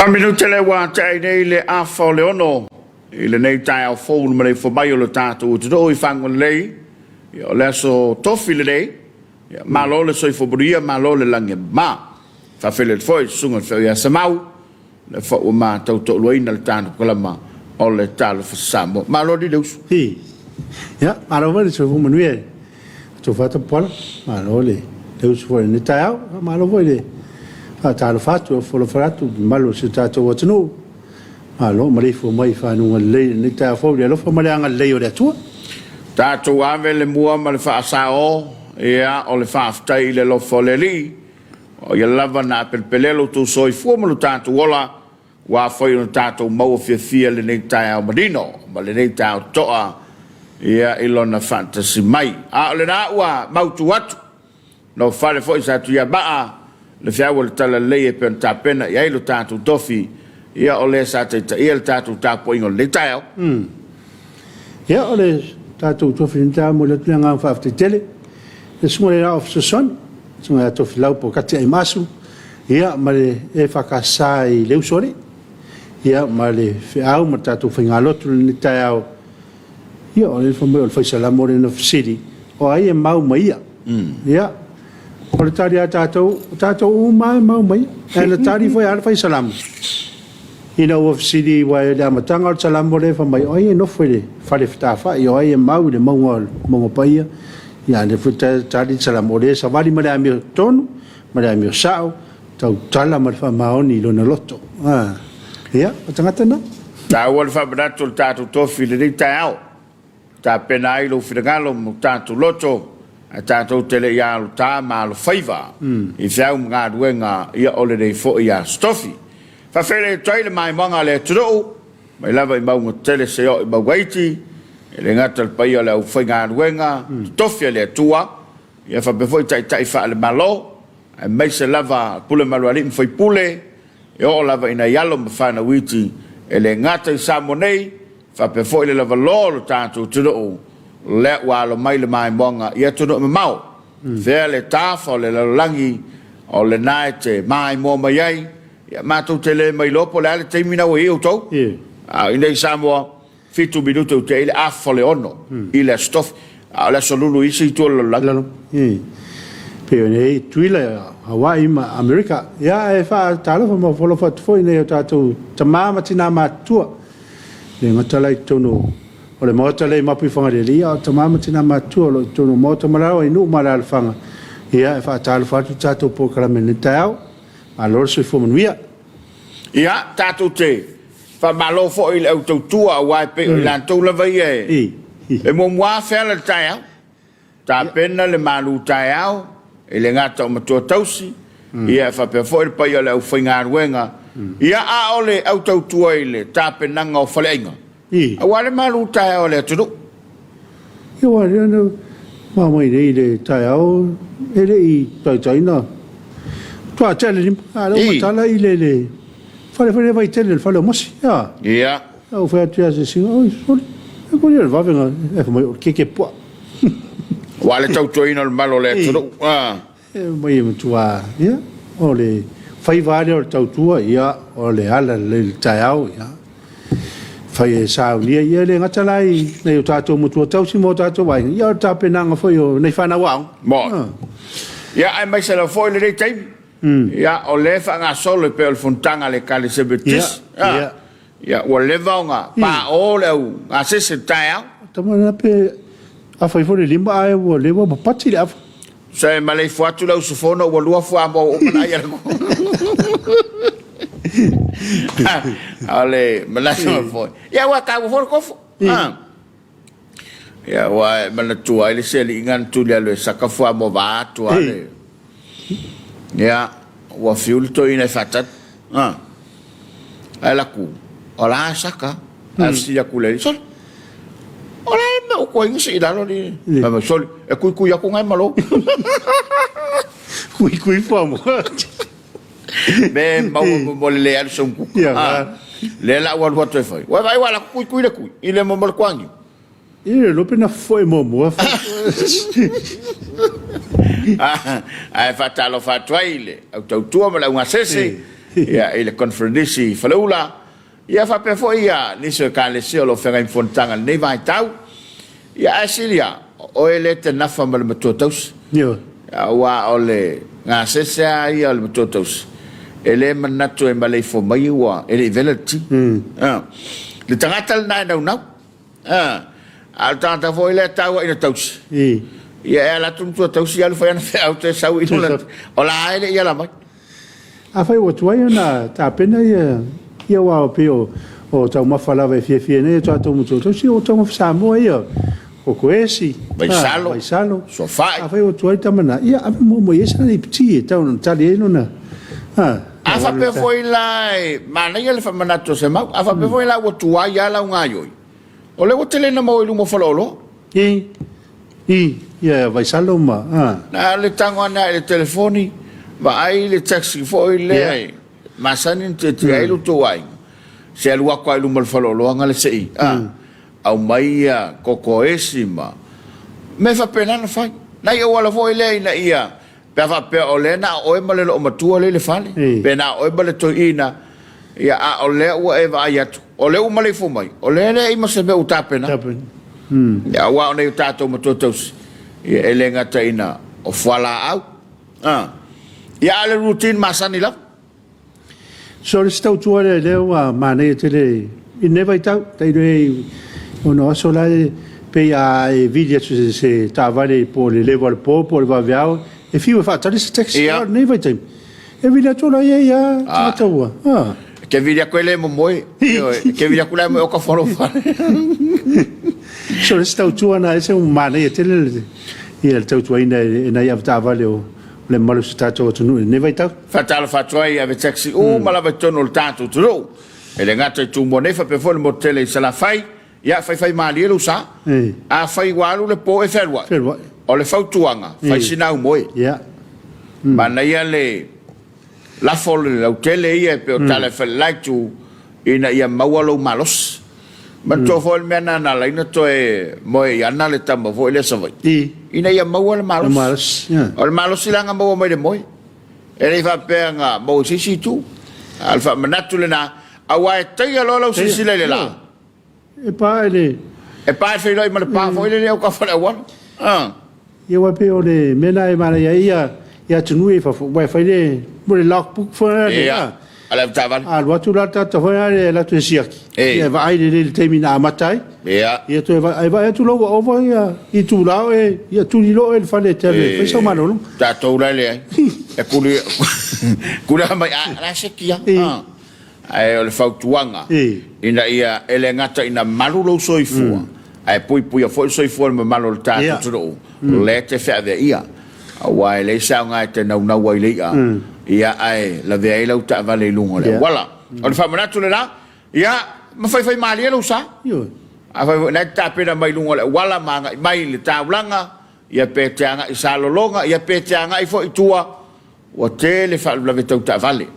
Faamisionare le wa tai nei le afa le ono ile nei tai au fou ma le fobai o le tātou te do I whangon lei o le aso tofi le nei ma lo le soi foburia ma lo le lange ma fa fele foi sunga fe ya samau le fo ma tau to loina le tātou kalama o le Talofa Samoa ma lo di deus hi ya ma lo le so fu manuel to fa to pola ma lo le deus foi ne tai au ma lo voi le Talofa tu fo lo frato malo se tātou atunu alo mari fo mai fa no le ni ta fo le lo fo mari anga le o le tu tātou ave le mua ma le fa sao ia o le fa tai le lo fo le li o ia lava na pelpelelo tu soi fo mo tātou ola wa foi no tātou mau fia le nei tai au madino ma le nei tai toa ia ilona fantasy mai a le na wa mau tu atu no fale foi sa tu ia ba le fiawa le tala lei e pen tapena ia ilo tātou tofi ia o le sa te ia le tātou tapo ingo le taiao ia o le tātou tofi nta mo le tuanga whafte tele le sunga le rao fsason sunga tofi lau po kati ai masu ia ma le EFKS i leu sore ia ma le whiau ma tātou whaingalotu le taiao ia o le whamai o le whaisala mo le City o ai e mau maia ia o le tari a tātou mai mau mai e le tari foi ala fai salamu ina o City wa le amatanga o salamu le fa mai oi no foi le fale ftafa i oi e mau le mongo paia ia le futa tari salamu le sa vali male ami tonu male ami sao tau tala ma fa maoni lo na loto ia o tangata na ta o le fa brato tātou tofi le taiao ta pena i lo fregalo mo tātou loto a tātou tele ia lo tā ma lo faiva I fiau ngā ruenga ia ole rei fo ia stofi fa fere toile mai manga le tro mai lava I maunga tele se o I mauaiti e le ngata le pai ole au fai ngā ruenga tofi le tua ia fa befoi tai fa le malo e mai se lava pule maluari mfai pule e o lava ina yalo mfana witi e le ngata I samonei fa befoi le lava lo tātou tro le wa lo mai le mai monga ia tunu me mau ve le tafa le langi o le naite mai mo mai ai ia matu tele mai lopo le te mina o eu to a ine Samoa fitu minuto te le afole ono ile stof la solulu isi to lo la pe ne tuila Hawaii ma America ia e fa Talofa mo folo fa foi ne tatu tamama tina matua le matalai tonu o le mota le mapi fanga le lia o tamama tina matua lo tono mota marao I nu mara fanga ia e fa Talofa tu tato po kala menitao a lor se fo manuia ia tato te fa malo fo il auto tua wa pe la to la vai e mo moi faire le taia ta pena le malu taia e le ngata o matua tausi ia fa pe fo il pa ia le au finga ruenga ia a ole auto tua ile ta pena ngo falenga a wale malu taia ole tudu ia wale no ma mai le taia ele I tai na tua tele ni ala o tala ile fale vai tele fale mosi ia o fa tia se si o sol e ko ia va venga e fa mai ke po wale tau toina le malo le tudu e mai tua ia o le fai vale o tau tua ia o le ala le taiao ia fai sa lia ia le ngata lai nei o tatou mutua tau si mo tatou vai ia ta penanga foi o nei fana wa mo ia ai mai se la foi le time ia o le fa nga solo pe o fontanga le kale sebetis ia o le vaunga pa o le a se se taia tamana pe a fai foi limba ai o le wa pati le se malai fuatu la usufono o lua fu amo o mana ia ale malasa foi ia wa ka vo ko ia wa mana tua ile se lingan tu le sakafu amo va tu ale ia wa fiul to ina fatat ala ku ola saka al si ya kule sol ola me ko ingi ida lo ni ma sol e ku ya ku ngai malo ku famo be mo le al son ku le la wa what foi wa vai wala ku le ku ile mo mo kwangi ile lo pena foi mo ai fa Talofa toile au tau tua ma la unha sese ia ile conference falaula ia fa pe foi ia ni se ka le se lo fera infontanga nei vai tau ia asilia o ele te nafa mal matotos Yo. wa ole nga se ia le matotos ele manato e malei fo mai wa ele velati le tangatal na no al tanta foi le tau ina tos ia la tum tu tos ia le fa fa auto sau ina ola ele ia la mai a fai o tuai na ta pena ia wa pio o tau mafala ve fie ne to to muto to si o tau Samoa ia o koesi vai salo so fai a fai o tuai tamana ia a mo esa ni pti tau no tali no na a fa pe foi lai mana ia le fa manato se mau a fa pe foi la o tuai ia la un aio o le o tele na mo ilu mo falolo ia vai salo ma na le tango na le telefoni va ai le taxi foi le masani te ai lu tuai se alua kwa ilu mo falolo nga le sei au mai kokoesima me fa pena na fai na ia wala foi le na ia pe fa pe ole na o male lo matua le fale pe na o male to ina ia a ole o e va ia ole o male fo mai ole le i mo se be uta pena ya wa ona uta to mo totos ia elenga taina o fala au ia le routine masani la so le stau tua le wa mane te le i never tau tai re ono so la pe a video se tavale po le level po va viao e fiu fa tali se text never time e video to la ia tatua che video quelle mo moi che video quella mo ko folo fa so le stau tua na ese un mane te le il tau tua ina ia tavale o le malo stato tu ne vai tau fatalo fatoi ave taxi mala va tono il tanto tu e le ngata tu mo ne fa pe fo mo tele se la fai ia fai mali lo sa a fai walu le po e ferwa o le fautuanga fai sinau moi ia mana ia le la fo le hotel ia pe o tale fa like tu ina ia mawalo malos ma to fo me na la ina to e mo ia na le tamo fo le sa vai ina ia mawalo malos o malos silanga mo mai de moi e le fa pe nga mo si tu alfa manatu le na awa e tai lo si le la e pa fai loi ma le pa foi le o ka fa la wan ia wa pe o le mena e mara ia tunu e fa wa fai le mo le logbook fa ala tavan wa tu la ta fa la tu siaki ia va ai le termina matai ia tu va tu lo over ia tu la ia tu lo e fa le tele fa so malo ta to la le e kula mai la sekia ai o le fautuanga ina ia ele ngata ina malulo soifua ai pui a foi soifua me malo ta tu le te fa de ia wa le sa nga te na wa ile ia ai la de ai la ta vale lungo le wala o le fa manatu le la ia ma fai mali lo sa a fa na ta pena mai lungo le wala mai le ta blanga ia pe tanga isa lolonga ia pe tanga i foi tua o te le fa la vetou ta vale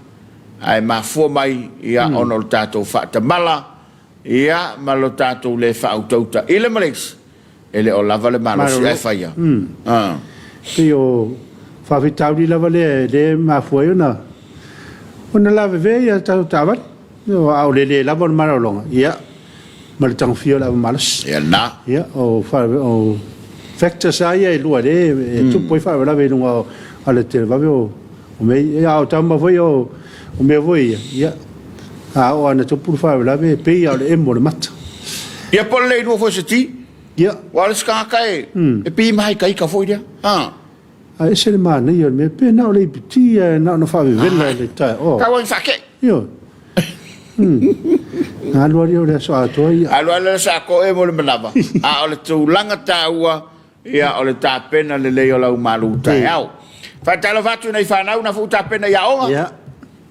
ai ma fo mai ia ono tato fa ta mala ia malo tato le fa autota ile malex ele o lava le malo si fa ia io fa vitali lava le ma fo ona lava ve ia ta va no au le lava malo longa ia mal tang fio lava malos ia na ia o fa o factor sai e lua le tu poi fa lava lunga ale te va o me ia o tamba foi o me voi ia o ana to por fa la be pe ia le mo le mat ia por le no fo se ti ia wal ska kai e pi mai kai ka foi dia a ese le man ia me pe na le piti na no fa vela le ta ka wa fa ke io alo io le so a to ia alo le sa ko e mo le manava a o le tu langa ta ua ia o le ta pena le le o la malu ta au fa talo fatu nei fa na una futa pena ia o ia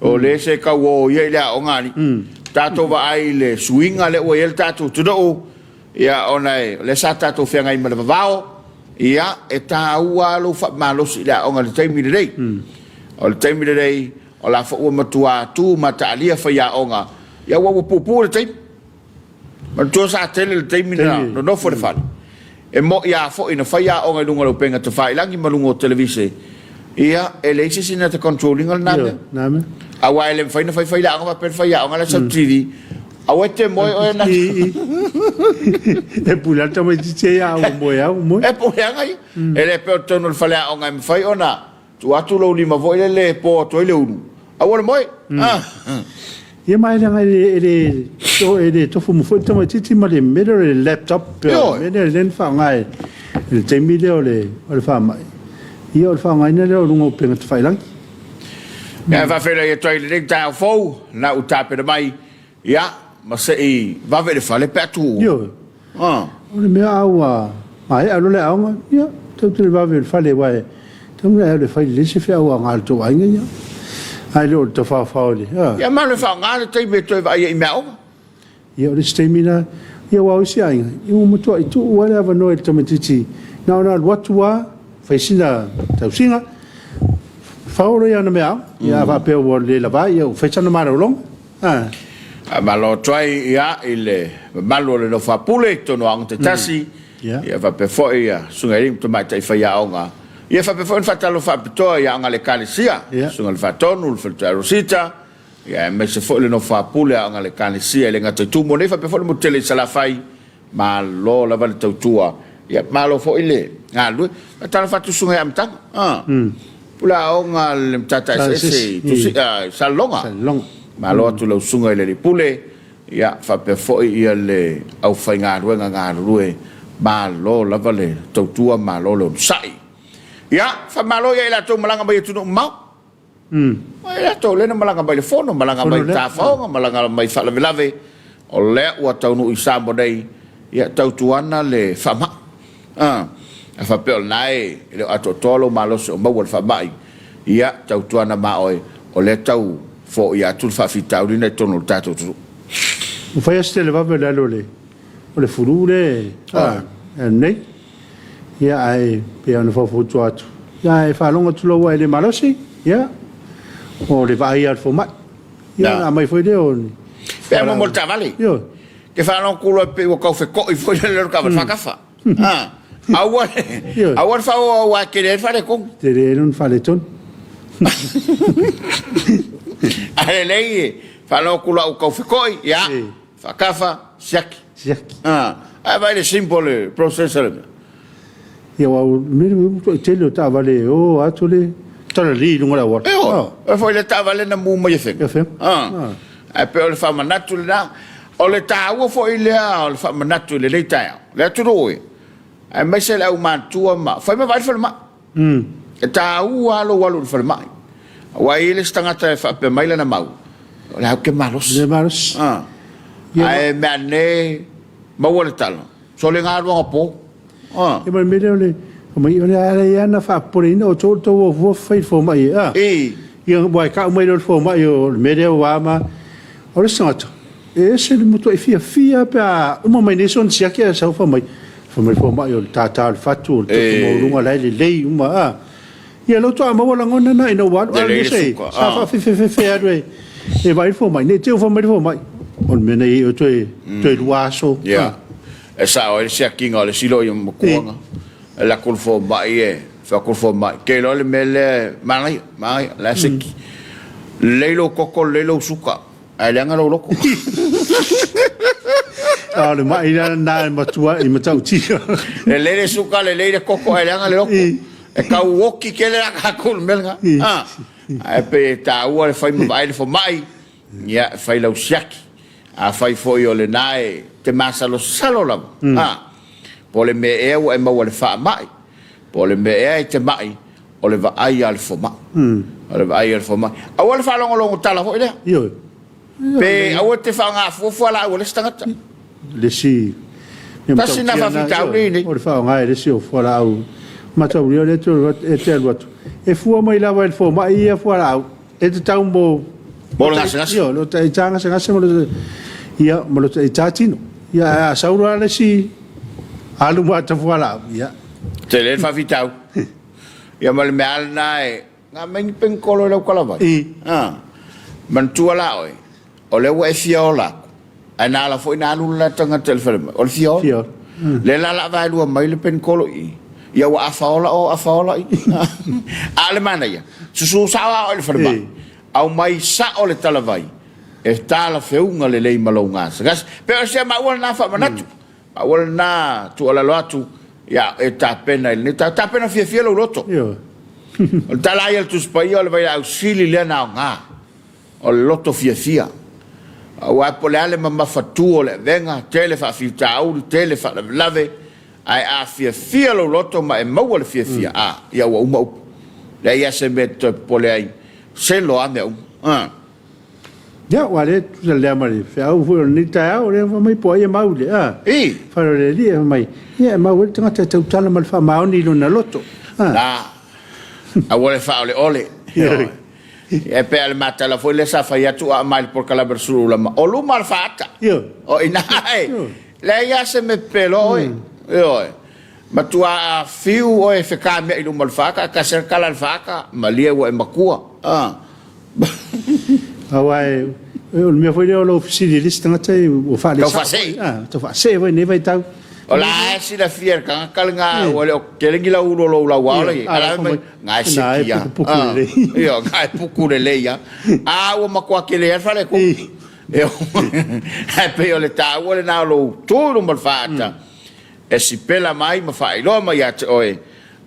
o le se ka wo ye le o ngani tato va ai le swinga le o el tato tu do ia ona le sa tato fe ngai ma vao ia e ta ua lo fa malo si le o ngali taimi le dei o le taimi le dei o la fa o matua tu mata alia fa ia onga ia wo pupu le taimi ma tu sa tele le taimi no for the fun e mo ia fo ina fa ia onga lunga lo penga te fa ilangi malungo televise ia ele sina te controlling al name Awai le fai na fai la nga pe fai nga la sa tiri. Awai te moi o na. E pula ta mai te ya o moi. E po ya nga. E le pe tono fai la nga me fai ona. Tu atu lo lima vo le po to le unu. Awai moi. Ia mai nga ele to fu mo foi tama titi ma le middle le laptop middle len fa ngai le te mide o le fa mai ia o fa ngai ne le lungo pe ngat fai lang ya va fela ia toi le ta fo na u tape de mai ia ma se i va vele fa le petu o le me awa mai alo le awa ia te va vele fa le wa te mo le fa le se fa wa ngal to ai nga ai lo to fa le ya ma le fa ngal te me toi va ia email ia le stamina ia wa usi ai i mo to i tu whatever no el tomatiti na what wa fa sina tau singa fa ora ia na mea ia va pe o le lava ia fa tsana mara long ma lo try ia ile ma lo le fa pule to no ang te tasi ia va pe fo ia sunga rim to mai tai fa ia onga ia fa pe fo fa talo fa to ia nga le kalisia sunga le fa tonu le fa rosita ia me se fo le no fa pule nga le kalisia le nga tu mo ne fa pe fo mo tele sala fai ma lo la va le tua ia ma lo fo ile nga lu talo fa tu sunga am tang pula onga le tata ese tu si salonga ma lo tu lo sunga le pule ia fa pe fo ia le au fa nga rue ma lo la vale tua ma lo sai ia fa ma lo ia la tu malanga ba tu no mau ia to le no malanga ba le fono malanga ba ta fo malanga mai fa lave o le o tau no isa mo dei ia tuana le fa ma fa pe nai le ato tolo ma lo so mo fa mai ia tuana ma o le tau fo ia tu fa fitau ni tono tato tu o fa este le va vele o le furure nei ia ai pe ana fo tu atu ia ai fa longa tu lo le malosi ia o le vai al fo mai ia na mai foi de on pe mo molta vale io che fa non culo pe o café co i foi le ca fa cafa awar fa o wa querer fare con te non fa le ton ale lei fa no culo o café co ia fa cafa siaki vai le simple processor ia wa me te lo ta vale o atole tala li lunga la wa foi le ta vale na mu mo ye fe pe o le fa manatu la o le ta o foi le o le fa manatu le ta le tu roi ai mai se la uma tua ma foi me vai fa ma ta o alo walo fa ma wa ile stanga ta fa pe mai na mau la ke malos ai mane ma wala talo so le ngaro po e mai me le mai ole ala na fa por ino to vo fai fo mai ia boy ka mai do fo mai o me de wa ma ora santo esse le moto e fia pa uma mai nison sia que sa fo mai fo mai o tata fatu to mo lunga le uma ia lo to ma wala ngona na ino wa ole sei sa fa fe adwe e vai fo mai ne te fo mai on me nei o to luaso e sa o sia kinga le silo yo mo kuanga la colfo mai fa colfo mai che lo le mele mai la seki lelo coco lelo suka ai langa lo loko le mai na matua I matau ti le lele suka le lele coco ai langa le loko e ka woki ke le ka kol melga ai pe ta o le fai mai fo mai ya fai lo siaki a fai foi o le nai te masa lo salo la po le me e o e ma le fa mai po le me e te mai o le va ai al fo ma o le va ai al fo ma a o le fa longo tala foi le io pe a o te fa nga fo la o le stangata le si tasi na fa fitau ni o le fa nga le si o fo la o matau rio le to e te lo e fu mai la el fo ma ia fo la e te tau mo io lo te tanga se ngase mo ia mo lo te tatino ia saura le si alu mata fuala ia te le fa vitau ia mal me al nai nga men pen kolo le kala ba man tu ala oi o le we fiola ana la foi na lu la tanga tel film o fiola le la va lu mai le pen kolo I ia wa afaola o afaola I alemana ia su sawa o le film au mai sa o le talavai e tala feunga le lei malonga sagas pe se ma wala na fa manatu ma wala na tu ala loatu ya e tapena il ta tapena fia lo loto o tala ia tu spaiol vai au sili le na nga o loto fia o apole ale ma fatu le venga telefa fita au telefa lave ai a fia lo loto ma e mau le fia a ia wa uma le ia se met pole ai se lo ame ya wale tu le amari fe au fu ni ta au le mai po ia mau le fa le li mai ia mau le tanga te tala mal fa mau ni lo na loto la a wale fa ole e pe al matala foi le sa fa ia tu a mal por cala versu la o lu mal fata o inai le ia se me pelo ma tu a fiu o e feka me lu mal faka ka ser kala faka malia o e makua Awai, o me foi le oficina lista ngata o fa le to fa se vai ne vai tau o la si la fier ka kalnga o le ke le gila ulo lo la wala ala ngai si ya yo ngai puku le ya o makua ke le fa le ko eu e pe o le ta o le na lo todo mal fata e si pela mai ma fa ilo ma ya oe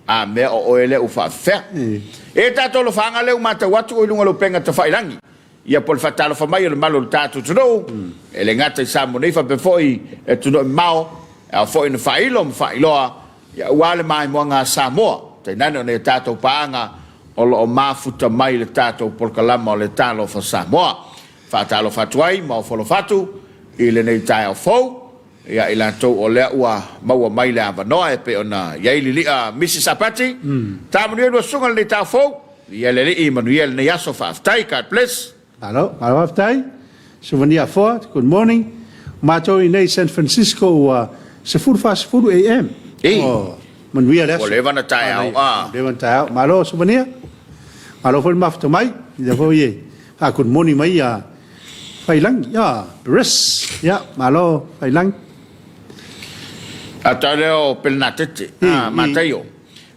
a me o ele o fa fe e ta to lo fanga le mata watu o lunga lo penga ta fa ilangi ia pol fatalo fa mai le malo tatu tuno e le ngata sa mo nei fa pe foi e tuno mau e foi no fa ilo ia wale mai mo nga Samoa te nano ne tatu paanga o lo mafuta mai le tatu pol kalama le Talofa Samoa fa talo fatuai mo folo fatu ile nei tai o fo ia ila to o le ua mau mai le avanoa e pe ona ia ili Mrs. Apati tamuni no sunga le ta fo ia le Emmanuel ne yaso fa tai ka place. Hello, aftai. Souvenir for. Good morning. Mato in San Francisco se furu AM. Oh, man we are. Levan na tayo. Levan tayo. Malo souvenir. Malo for mafto mai. Ya fo ye. Good morning mai ya. Failang ya. Res. Ya, malo failang. Ataleo pelnatete. Matayo.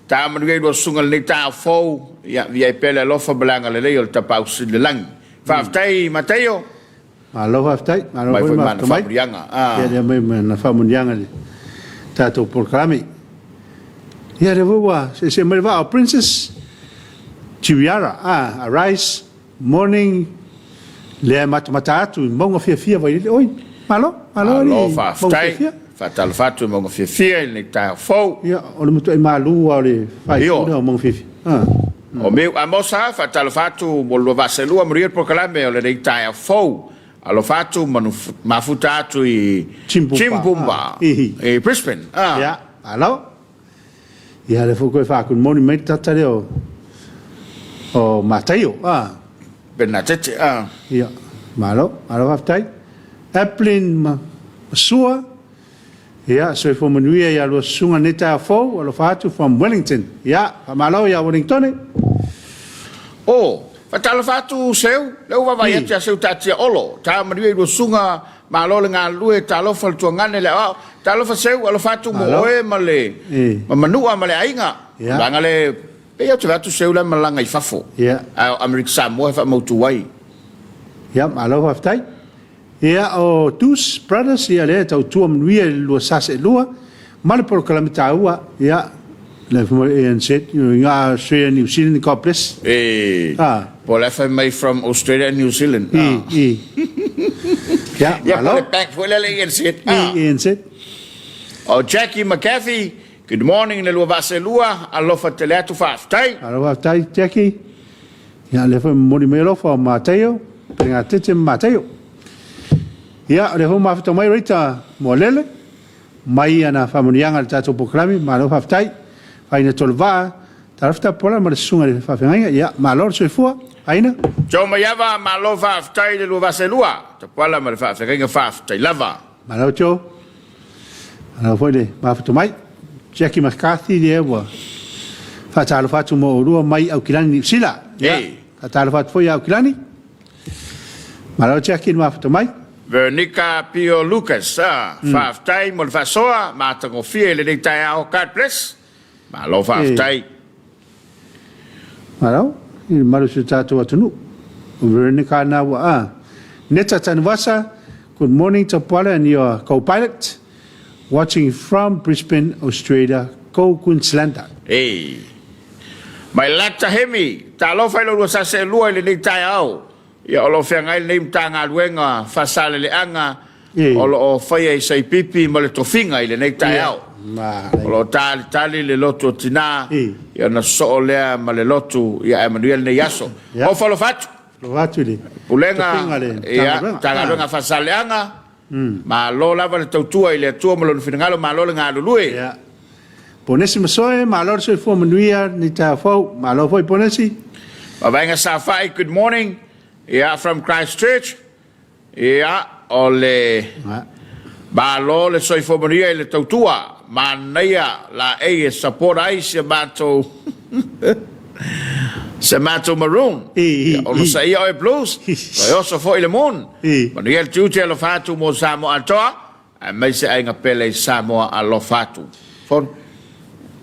Ta man we do sungal ni ta fo ya via pele lo fa blanga le le ta pausi le lang. Faftai Mateo. Malo faftai, malo foi mafto mai. Ya dia mai na famunianga tato proclame. Ya revoa se me va Princess Chiviara. Arise morning le matatu mongo fia vai oi. Malo ni. Faftai. Fatal fatu mongo fia le ta fo. Ya o le mutu e malu o le fai no mongo fia. O meu amosa fa talo fatu mo lo vaselua morir por calame o le dei fo alo fatu mafuta atu i Chimpumba e Brisbane ya alo ya le fuko fa kun monument tatale o Mateo Benatete ya malo aftai Eplin sua ya so fo manuia ya lo sunga neta fo alo fatu from Wellington ya malo ya Wellington fatalo fatu seu leu va vai tia seu tatia olo ta mari do sunga ma lo nga lue Talofa tuangane le Talofa seu alo fatu mo e male ma manua male ainga langale pe ya tu seu la malanga I fafo America Samoa fa mo tu wai ya malo aftai ya o tus brothers ya le tau tu mri lo sase lua mal por calamita ua ya le from Australia New Zealand God bless well I am from Australia and New Zealand yeah hello back for le Jackie McAfee good morning le lo vaselua allo fateleatu faftai Jackie ya le from Monimelo for Mateo pengatete Mateo ya le from mafto mai rita molele mai ana famunianga le tato proclami malo faftai aina tolva tarafta pola mar sunga le fafenga ya malor se fua aina jo mayava malo faftai le lo vaselua te pola mar fafenga faftai lava malo jo ana foi le mafto mai Jackie McCarthy le wa fatalo fatu mo ru mai au kilani sila ya fatalo fatu foi au kilani malo Jackie mafto mai Veronica Pio Lucas faftai mo fasoa matango fie le dei au God bless malo faftai malo il malo se tato atunu Veroni kana wa Neta Tanvasa, good morning to Paula and your co-pilot, watching from Brisbane, Australia, Go Queensland. Hey. Mai lata hemi, Talofa lo sa se lua le nei tai au. Ia o lo whengai le mtanga luenga, whasale le anga, o lo o whaia i sei pipi ma le tofinga i le nei tai au. O lo tali le lotu o tina, ia na so lea ma le lotu, ia Emmanuel nei aso. O whalo fatu. Pulenga, ia, tanga luenga whasale anga, ma lo lava le tautua i le atua ma lo whingalo, ma lo le ngā lulue. Ponesi masoe, ma lo se fo manuia, ni ta fo, ma lo foi ponesi. Wabenga sa fai, good morning. Yeah, from Christchurch. Yeah, ole. Ba lo le soifo maria le tautua. Ma neia la e support ai se mato. Se mato maroon. Ono sa ia o blues. Lo so fo ile mon. Ma ni el tuute lo fatu mo Samoa atoa. A mai se ai ngapele Samoa a lo fatu. Fon.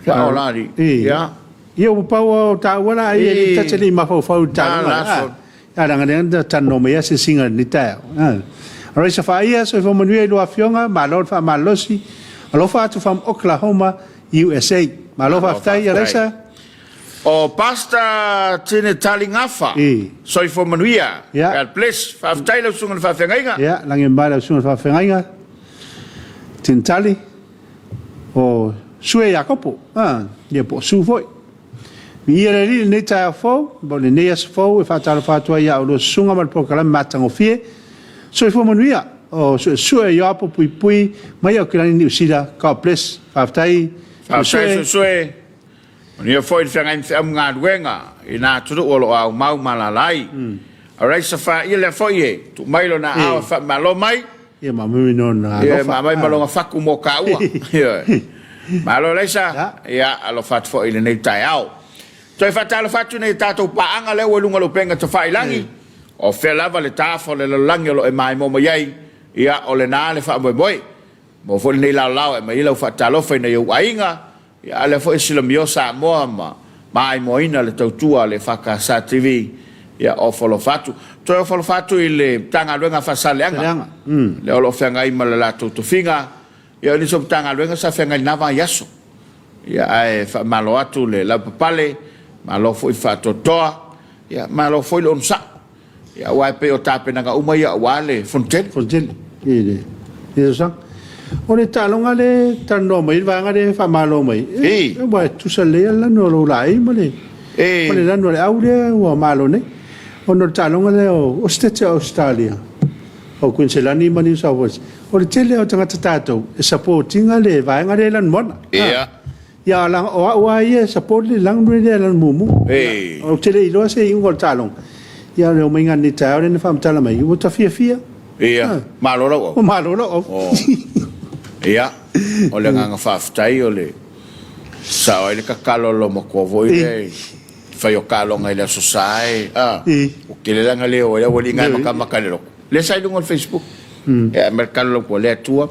Ka olari. Yeah. Ia o pau ta wala ai tateli ma fo ta. Aranga nenda tano mea se singa ni tau. Ora sa faia so fo manuia lo afionga ma lo fa malosi. Lo fa tu from Oklahoma, USA. Ma lo fa tai resa. O pasta tine talingafa. So fo manuia. El place fa tai lo sunga fa fengainga. Ja, lange mbala sunga fa fengainga. Tin tali. O sue Jacopo. Ia po su foi. Ia ri nei ta fo, bo le nei as fo e fa talo fa tua ia o lo sunga mal pokala matango fie. So fo manuia o so ia po pui mai o kilani ni usila ka place fa tai. So Manuia foi fenga in am nga duenga ina tudu o lo au mau malalai. Alright so fa ia le foi e tu mai lo na a fa malo mai. Ia ma mi no na. Ia ma mai malo nga faku mo ka ua. Malo leisa ia alo fat fo ile nei tai au. Toi fatalo fatu nei tatou paanga le lunga lo penga te failangi o felava le tafo le langi lo e mai mo mai ia o le na le fa boy mo fo nei la e mai lo fatalo fa nei ainga ia le fo isilo mio Samoa mai mo ina le tautua le faka sa TV ia o folo fatu toi o folo fatu ile tanga luenga fa saleanga le o fenga i mala la to finga ia ni so tanga luenga sa fenga nava yaso ia ai fa malo atu le la papale ma lo foi fatto toa ya ma lo foi lo sa ya wa pe o tape na uma ya wale fonten e so o le talonga le tano mai va ngare fa malo mai e wa tu sa le la no lo lai ma le ma le no le aure o malo ne o no talonga le o stete Australia o Queensland ma ni sa o le tele o tanga tato e supporting ale va ngare lan mona ya lang o ia support le lang re le lang mumu o tele ilo se ingol talong ya le mai ngani tao le fam tala mai o ta fia ia malo lo ia o le nga faftai o le sa o le kakalo lo mo ko voi le fai o kalo ngai le sosai o ke le nga le o le woli ngai maka le sai lungo Facebook e mercalo ko le tua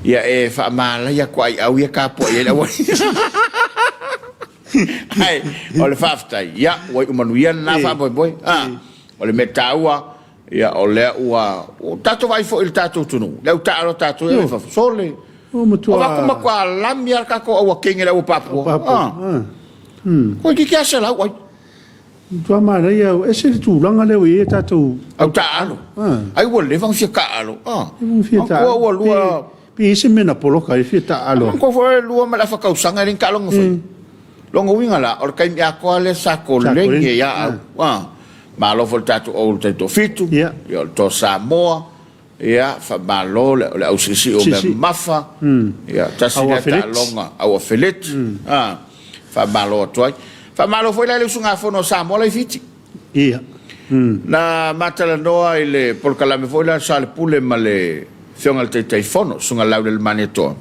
ia e fa mala ia kwai au ia kapo ia le ai o le faftai ia o manuia na fa boy o le metaua ia o le ua o tato vai fo il tato tunu le tato tato e fa sole o mutua o va kuma kwa lamia ka ko o kinga le papo ko ki asa la wai tua mara ia e se tu langa le ia tato au taalo ai wo le van fia kaalo ko lua pi se mena polo ka fia taalo ko fo lua ma la fa kausanga rin kalonga fo longa winga la or kai ya ko le sa ko lengi ya ma lo voltato o tato fitu yo to Samoa ia fa malo le au sisi o me mafa ia tasina ta longa au felit fa malo toi fa malo foi la le sunga fono Samoa le fiti ia na matala noa ile por kala me foi la sal pule male fionga te telefono sunga la le maneto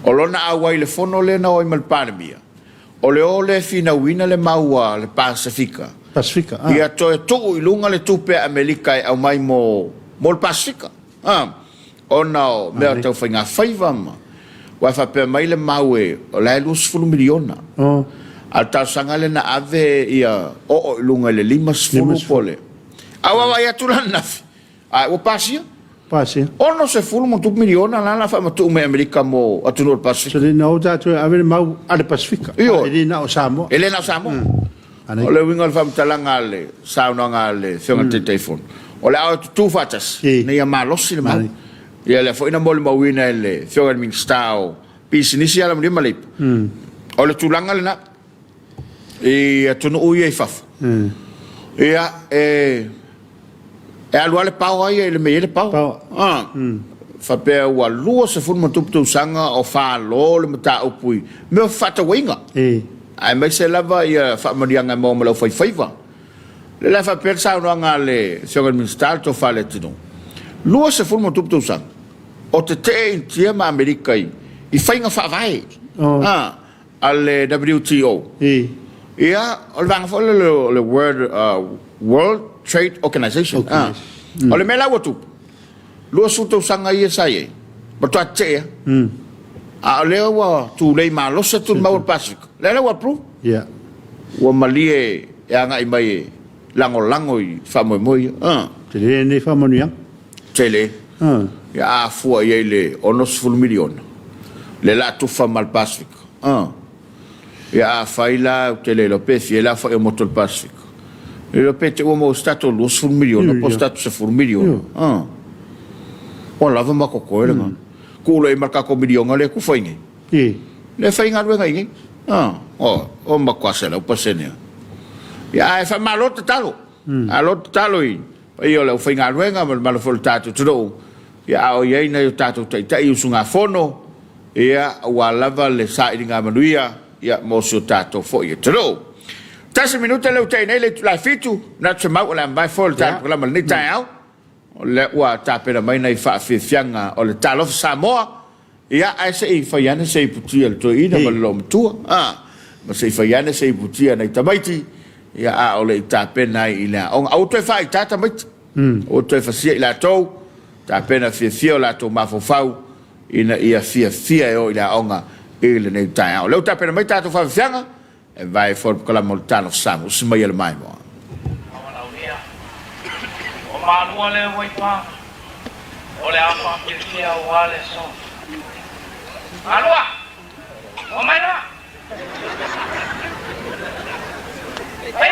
o lona awa ile fono le na o mal parmia o le ole fina wina le maua le Pacifica ia to i lunga le tupe Amerika au mai mo le Pacifica ona me tau fainga faiva ma wa fa pe mai le maue o la lus fulu miliona al ta sanga le na ave ia o lunga le limas fulu pole Awa ia tulan nafi. Ai o pasia. Pasia. Ono se fulu mo tupu miliona la fa matu me Amerika mo atunur Pasifika. So le no tātou ave mau ale Pasifika. Io. Ele na o Samoa. Ele na Samoa. Anei. O le winga le famtalanga le saunanga le whiunga te telefon. O le au tu fatas. Ne ia malosi le mau. Ia le fo ina mo le mauina le whiunga ministao. Pisinisi ala mo le malip. O le tulanga le na. E atunu ui e fafu. Ia e alua le pau ai le mei le pau. Fa pe ua lua se funu matupu sanga o fa lo le mata upui. Me fata winga. Ai mai se lava ia fa marianga mo mo fai faiva. Le la fa per sa nga le segon minister to fa le tino. Lua se funu matupu sanga. O te in tia ma Amerika i fainga fa vai. Al WTO. Ia o vanga fo le World Trade Organization. O le mela watu. Lua suto sanga ia sai. Bato atea. A le wa tu le malo se tu mau Pacific. Le wa pro. Yeah. Wa malie e anga i mai lango i fa moi. Te le ne fa monia. Tele. Ya fu ia le onos full million. Le la tu fa mal Pacific. Ya faila tele lo pesi la fa e motor Pacific. Le pete uomo stato lo sul milione, poi stato se fu un milione. O lava ma koko era. Kulo e marka ko milione le ku faingi. Le fainga do ngai. O ma kwasa la pasene. Ya e fa malo talo. Alo talo i. Io le fainga ruenga ma lo fol tato tro. Ya o ye na tato tai usunga fono. Ya wa lava le sa inga manuia. Ya mo su tato fo ye tro. Tasi minuta le utai nei le la fitu na te mau la mai fol ta la mal ni tau le wa ta pera mai nei fa fianga o le Talofa Samoa ia ai se i faiana se putia le to ina mal lo mtua ma se faiana se putia nei tamaiti ia a o le ta pena i la on auto fa ta tamaiti o to fa sia la to ta pena fia la to ma fo fau ina ia fia o ila onga ile nei tau le ta pena mai ta to fa fianga e vai for con la moltano Samoa si mai el mai mo o malua le voi pa o le apa que o ale so malua o mai na ai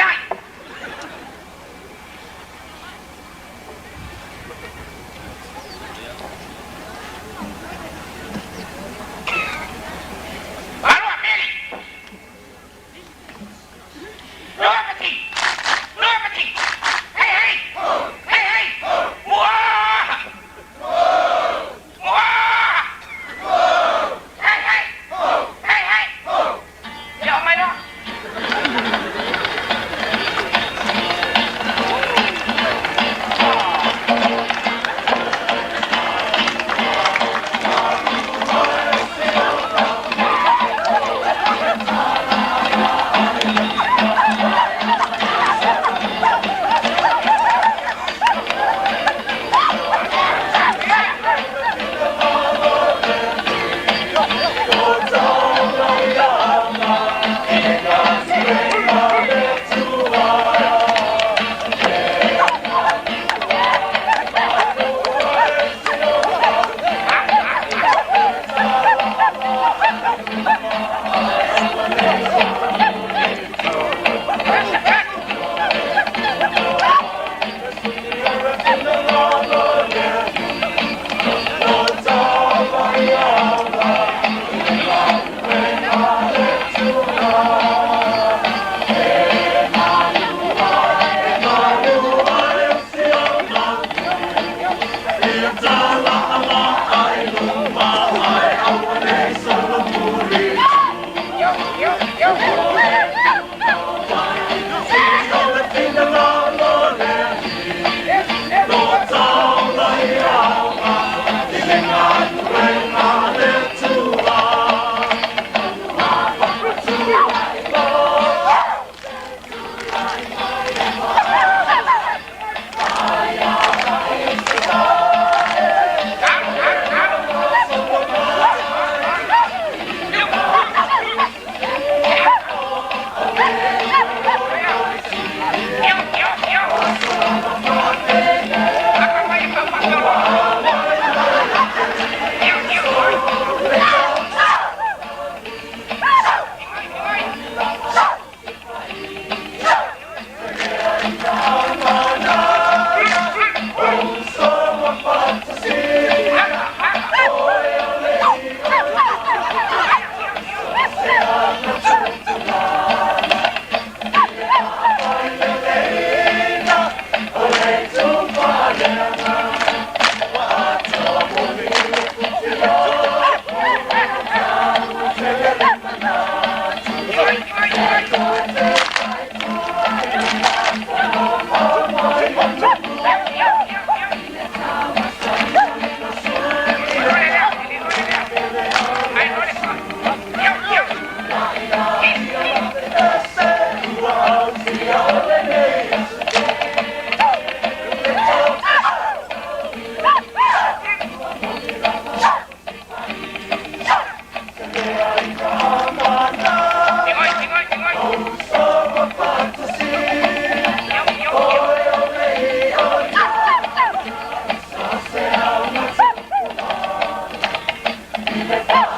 Go!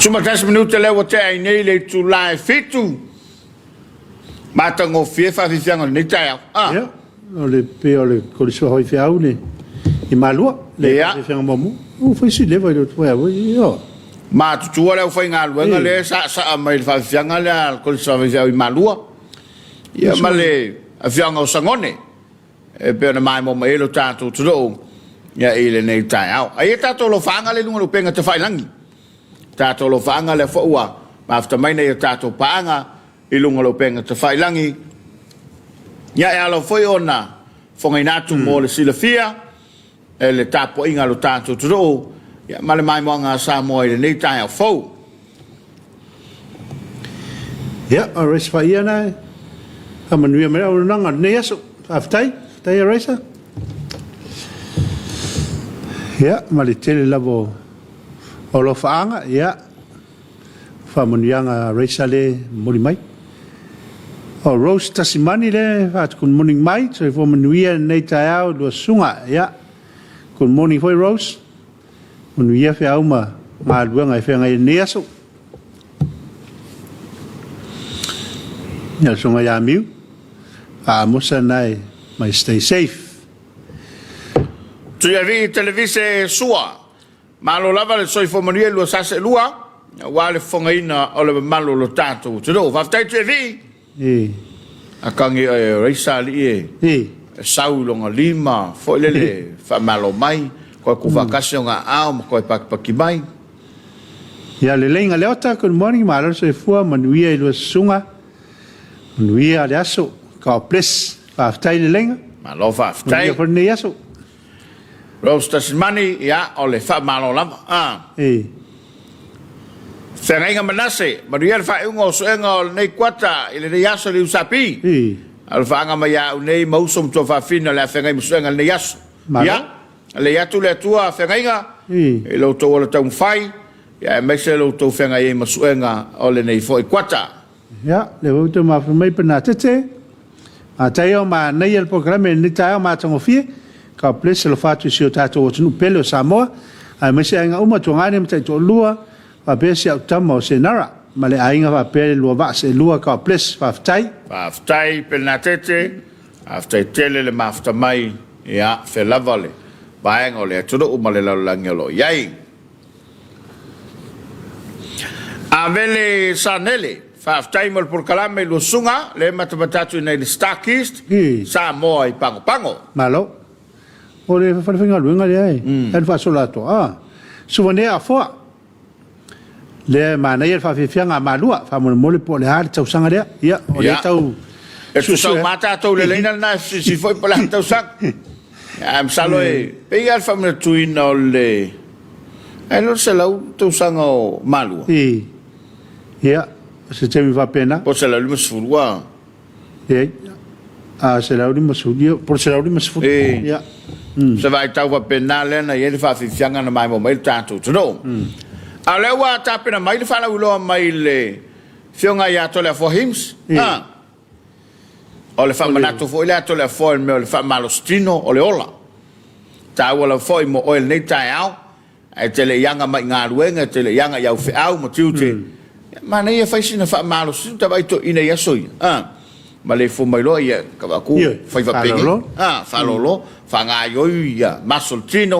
Suma tas minuta lewa te ai nei le tu lai fitu. Matango fie fa fianga ni tai. Ya. Ole pe ole koliswa hoi fe au le. I malua le fianga momu. O foi si leva le tu yo. Ma tu ole o foi ngalu ngale sa mai fa fianga le koliswa fianga i malua. Ya male a fianga o sangone. E pe na mai mo mai lo tatu tu do. Ya ile nei tai au. Ai tatu lo fanga le lungo penga te fai langi. Tato lo fanga le foua ma after mai nei tato paanga I lunga lo penga te fai langi ya e alo foi ona fonga inatu mo le silafia e le tapo inga lo tato tro ya male mai moanga Samoa le nei tai fo ya a res fa iana a manuia me o nanga nei aso aftai tai a resa ya male tele lavo o lo faanga ya fa munianga resale mori mai o rose tasimani le at kun morning mai so fo munia nei taao lo sunga ya kun morning foi rose munia fe auma ma luanga fe ngai neaso ya sunga ya miu a mosa nai mai stay safe tu ya vi televise sua malo lava le soi fomarie lo sase lua wale fonga ina o le malo lo tato tu do va tai vi a kangi reisa li saulo nga lima fo le fa malo mai ko ku vacation nga au ko pak mai ya le lenga le ota good morning malo se fu manuia lo sunga manuia le aso ka ples va tai le lenga malo va tai por ne aso Rostas money ya ole fa malo lama Senga manase maria fa ungo senga nei kwata ile de yaso li usapi al fa nga maya nei mausum to fa fina la fenga musenga nei yaso ya le ya tu le tua fenga lo to wala tau fai ya mese lo to fenga ye musenga ole nei foi kwata ya le voto ma fa mai pena tete a tayo ma nei el programa ni tayo ma tongo fie ka place lo fatu si o tato o tunu pelo Samoa a mese nga uma to ngane mte to lua pa pesi au tamo se nara male ainga pa pele lua va se lua ka place pa ftai pena tete after tele le mafta mai ya fe lavale ba ngo le todo umale la langelo yai avele sanele fa ftai mol por kalame lo sunga le matamatatu nei stakist Samoa I pango malo ole fa finga luenga le ai en fa solato souvenir fo le mana ia fa fianga malua fa mo le po le har tau sanga le ia o le tau e tu sa mata tau le leina na si foi pola tau sang am salo e pe ia fa mo tu ino le e non se lau tau sanga malua ia se te mi va pena po se la lu sfurua se la lu masudio por se la lu masfu ia se vai tau va pena le na ia fa fianga na mai mo mai tanto tu no Alewa tapena mai le fala ulo mai le fionga ya to le for hims o le fa manato fo le to le for me o le fa malostino o le ola ta wala foi mo o le tai au e te le yanga mai nga ruenga te le yanga ya fe au mo tiute ma ne ia fa sina fa malostino ta vai to ina ya soi ma le fo mai lo ia ka va ku fa va pe fa lolo fa nga yo ia masoltino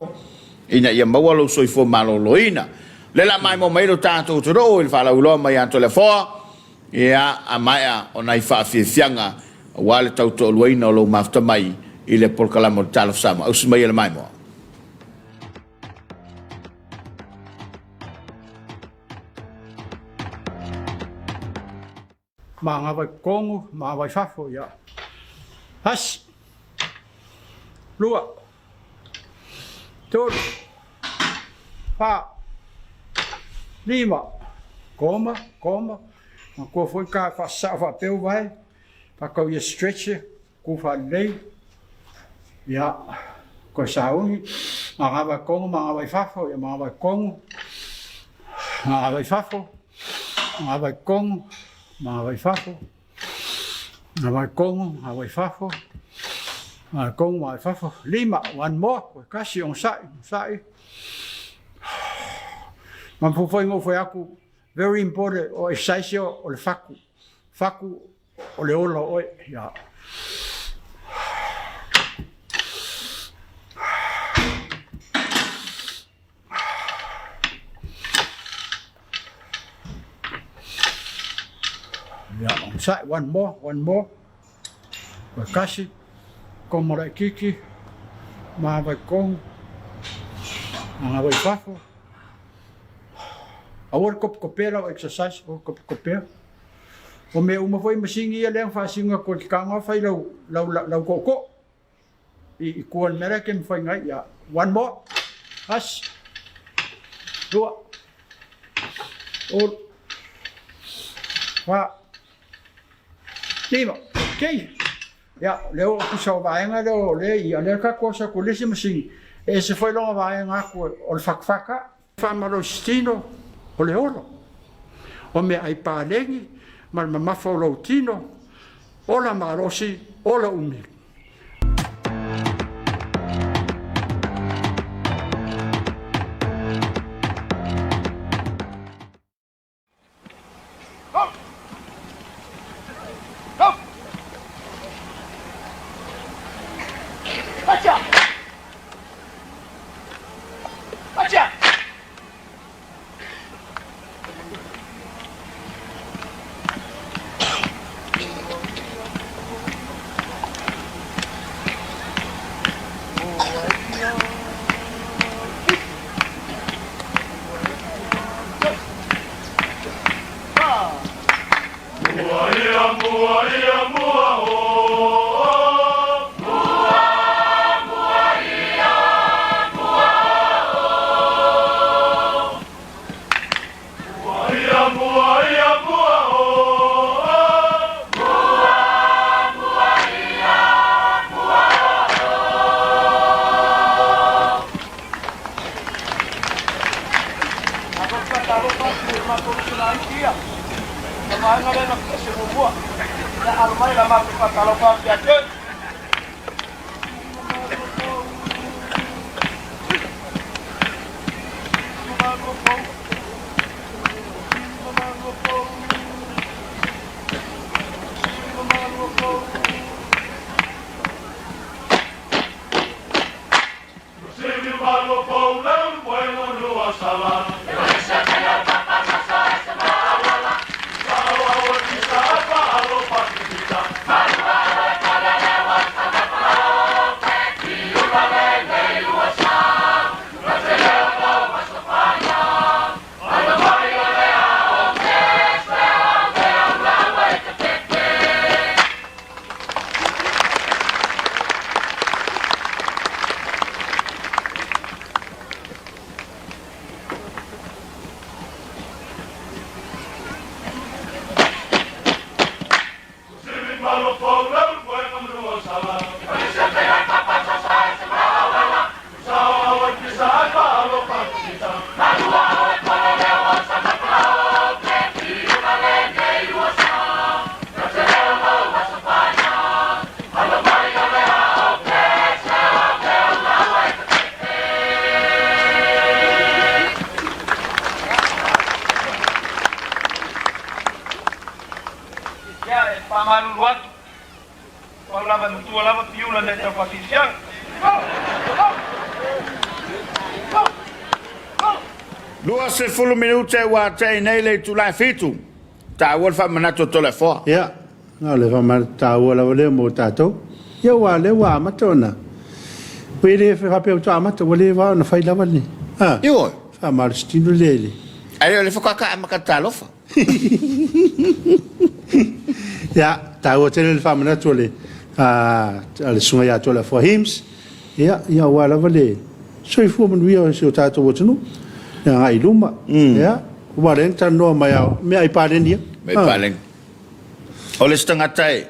ina ia mawalo soi fo malolo ina le la mai mo mai lo tanto tro il fa la ulo mai anto le fo ia a mai o nai fa fianga wale tau to luina lo mafta mai ile por kala mo Talofa Samoa o mai le mai mo manga vai kongu ma vai fafo ya has lua tor fa lima coma ma ko foi ka fa sa fa peu vai pa ko ye stretch ko fa lei ya ko sauni ma va kongu ma vai fafo ya ma vai kongu ma vai fafo ma vai kongu ma vai fafo ma vai kongu ma vai fafo ma kongu ma vai fafo lima one more ko kasi on sai man foi ngo foi aku very important o exercise o le faku o le ola o ya on side one more wa kasi como la kiki ma vai con ma vai fafo awor kopera exercise o kopera o me uma foi masingi ia leng fasinga ko kanga fai lau koko i kuan mera ken fai ngai ya one more as dua o wa lima okay ya leo ku sa vaenga leo le ia le ka cosa ko le masingi e se foi longa vaenga ko o fakfaka famalo stino o le olo o me ai palengi ma mafolo tino o la marosi o la umi Talofa Lua se fulu minute wa te nei le tu la fitu. Ta wol fa manato to le fo. Ya. No le fa mata wala wale mo tato. Ya wa le wa matona. Pere fa pe to amata wale wa na fai lava ni. Ah. Yo. Fa mar stino lele. Ai le fo ka ma Talofa. Ya, ta o te le fa manato le. Ah, le sunga ya to le for hymns. Ya, ya wa la wale. So fu mo wi o tato wo tunu. Ya ai luma. Ya. Wa len tan no mai me ai pa den dia. Me palen. O le stanga tai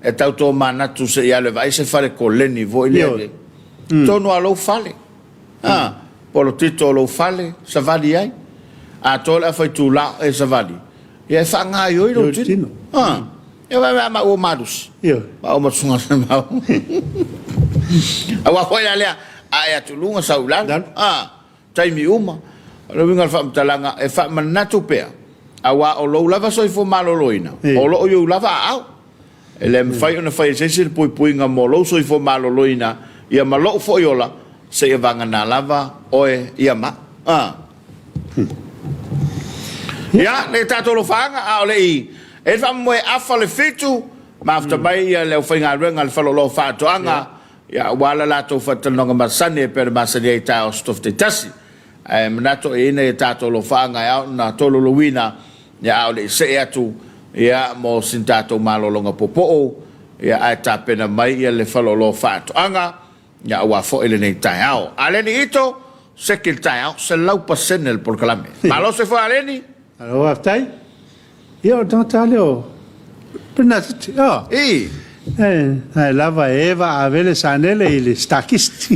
e tau tō manatu se ia le vai se fale ko leni vo i le. Tono alo fale. Ah, polo tito alo fale, savali ai. A tole a fai tu la e savali. Ia e whanga i oi lo tino. Ah, ia vai ma o madus. Ia. Ma o matsunga se mau. Awa foi la lea, a ia tu lunga saulan. Ah, taimi uma. Lo winga fa mtalanga e fa manatu pea. awa o lo lava soifo maloloina o lo yo lava au ele mfai ona fai se pui nga mo lo soifo maloloina ia malo fo yola se vanga na lava oe ia ma ya le tato lo fanga a le i e fa mo afa le fitu ma afta mai ia le fai nga renga le falo lo fa to anga ya wala la to fa tano nga masane per masane ta o stof te tasi manato e ne tato lo fanga ya na to lo wina ya o le se atu ya mo sintato malolonga popo ya a tapena mai ia le falo lo fa to anga ya wa fo ele nei taiao aleni ito se que el taiao se lau pasen el por calame malo se fue aleni alo aftai io tanta leo penat lava eva avele sanele il stakist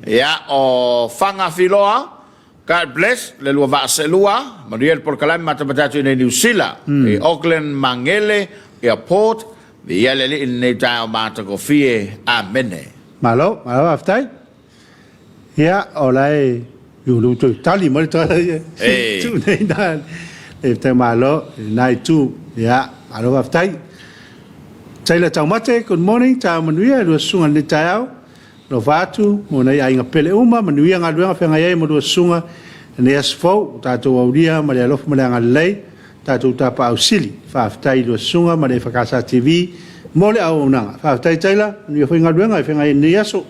ya o fanga filoa God bless le lua va selua Mariel por calame matamatatu nei New Zealand e Auckland Mangele airport ia le nei taiao mata ko fie amene malo aftai ia olai yulu tu tali mo tu nei dan e te malo nai tu ia malo aftai taila taumate good morning ta manuia lu sunga ni taiao lo vatu mo nei ainga pele uma manuia nga luanga fenga ia mo lu sunga nei asfo ta tu audia ma le lof mo nga lei ta tu ta pa ausili fa aftai lu sunga ma le fakasa TV mole au nanga fa tai taila ni foi nga luanga fenga ni aso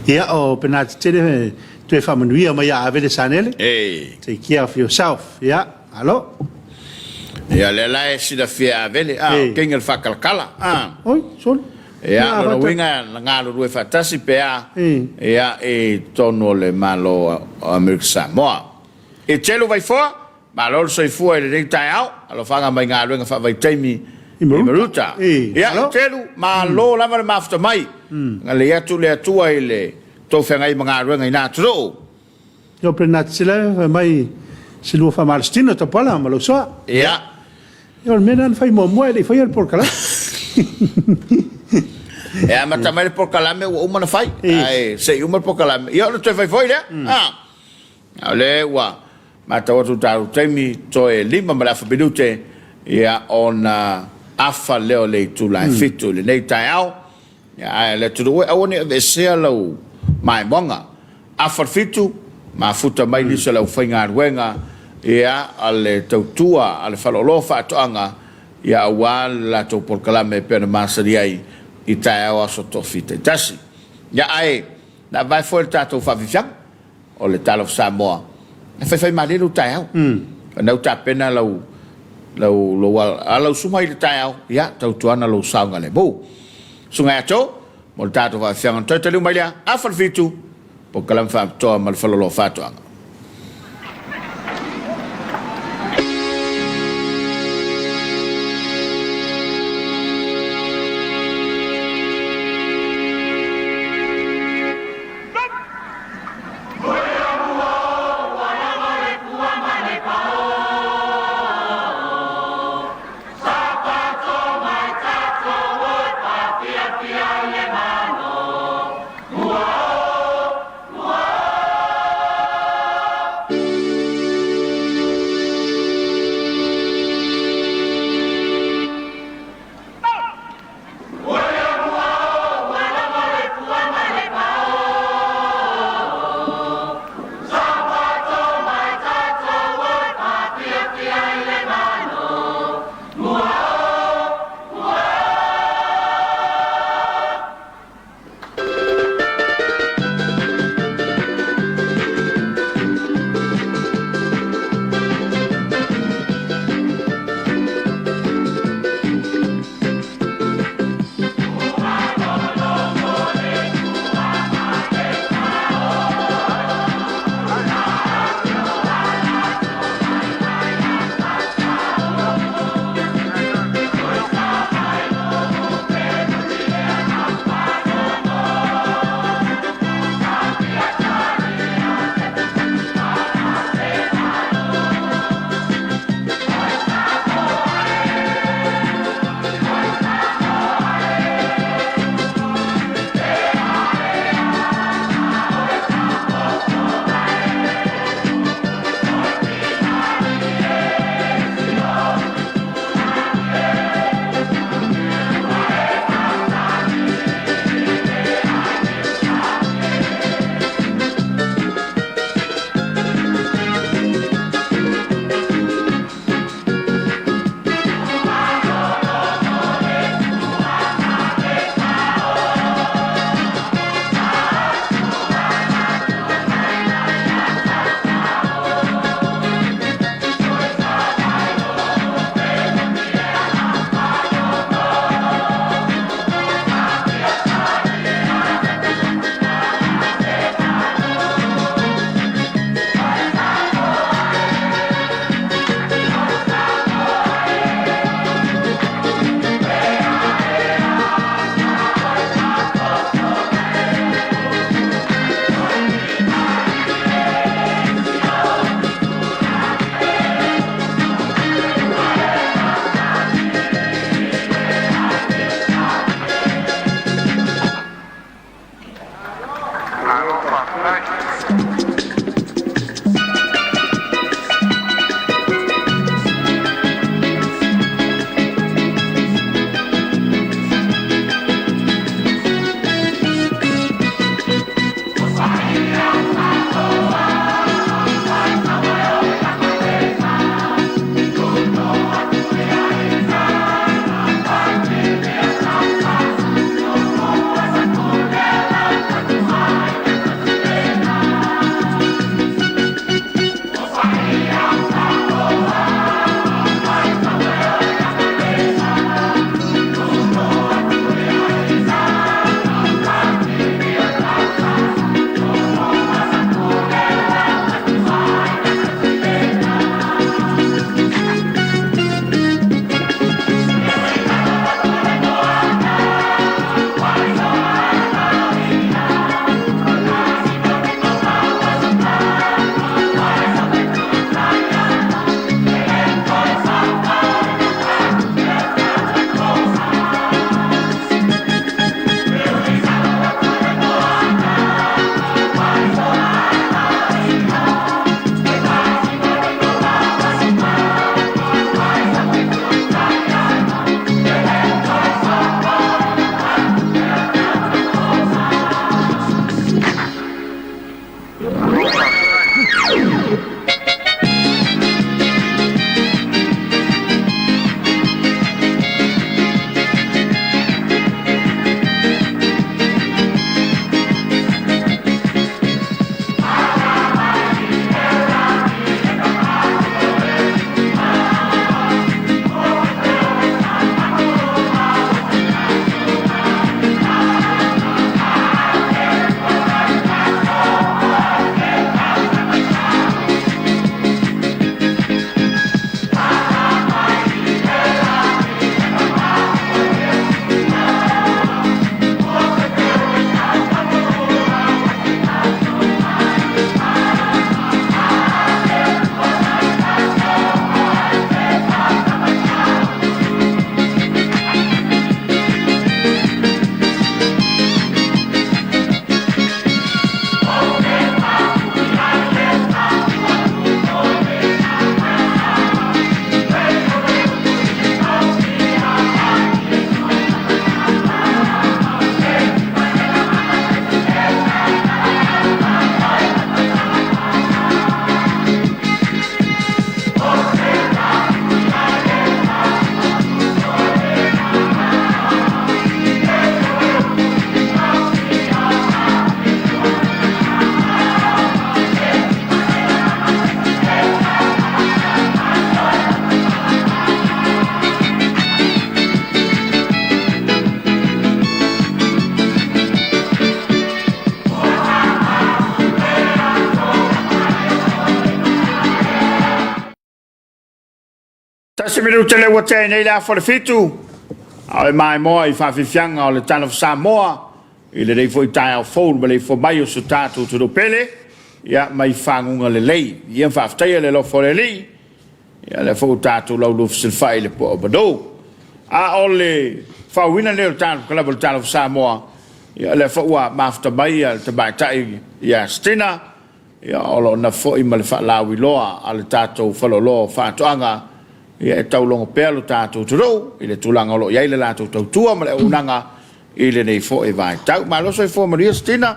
ia o penat tele tu fa manuia ma ia ave de sanele take care of yourself ia alo ia le la si da fia vele king el fakalkala oi sol ia no winga nga lo fa tasi pea ia e tono le malo America Samoa e chelo vai fo ma lo so fu e le taiao allo fanga mai nga lo fa vai taimi imeruta ia chelo ma lo la ma after mai nga le atu le atua ile to fenga i mga lo nga tro yo penat sila mai silu fa malstino to pala ma lo so ia yo menan fai mo muere foi el por cala ma tamai por calame o uma na fai ai sei uma por calame io non te fai foi ale wa ma to tu ta temi to e lima ma la fa bedute ia on afa leo le tu la fitu le nei taiao ia le tu o oni ve se lo mai bonga afa fitu ma futa mai ni se lo fai ngar wenga ia ale tautua ale falolo fa toanga ia wala to por calame per masari ai i taiao aso tofite tasi ia ai na vai for tato fa vivian o le Talofa Samoa e fai malelu taiao na uta pena lo alo sumai le taiao ia tautuana lo saunga le bo sunga ato mo tato fa fiang to tele mai a fa fitu por calame fa to mal falolo fa toanga Tasi minuta le wate nei la for fitu. Ai mai mo I fa fianga o le Talofa Samoa. I le rei foi tai au fou ma le fo mai o su tatu tu do pele. Ia mai fangunga le lei. Ia fa aftai le lo for le lei. Ia le fo tatu lau lu fsil fai le po abado. A ole fa wina le tatu kala le Talofa Samoa. Ia le fo wa mafta mai al te bai tai ia stina. Ia olo na fo I ma le fa lawi loa al tatu fa lo lo fa toanga. Ia e taulonga pelo tātou turo, I le tulanga lo ia I le lātou tautua, ma le unanga I le nei fo e vai tau. Ma loso I fo Maria Stina,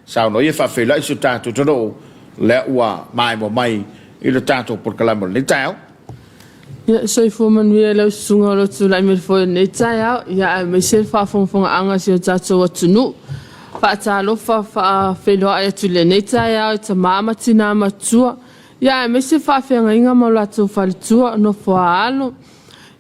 sao no ia whawhela I su tātou turo, le ua mai mo mai I le tātou por kalamo le tau. Ia so I fo Maria lau sunga lo tu lai me fo nei tau, ia me se whawhongwhonga anga si o tātou atunu. Talofa whawheloa e tu le nei tau, ta māma tina matua. Ia me se whawhenga inga mo lato whalitua no whaalo.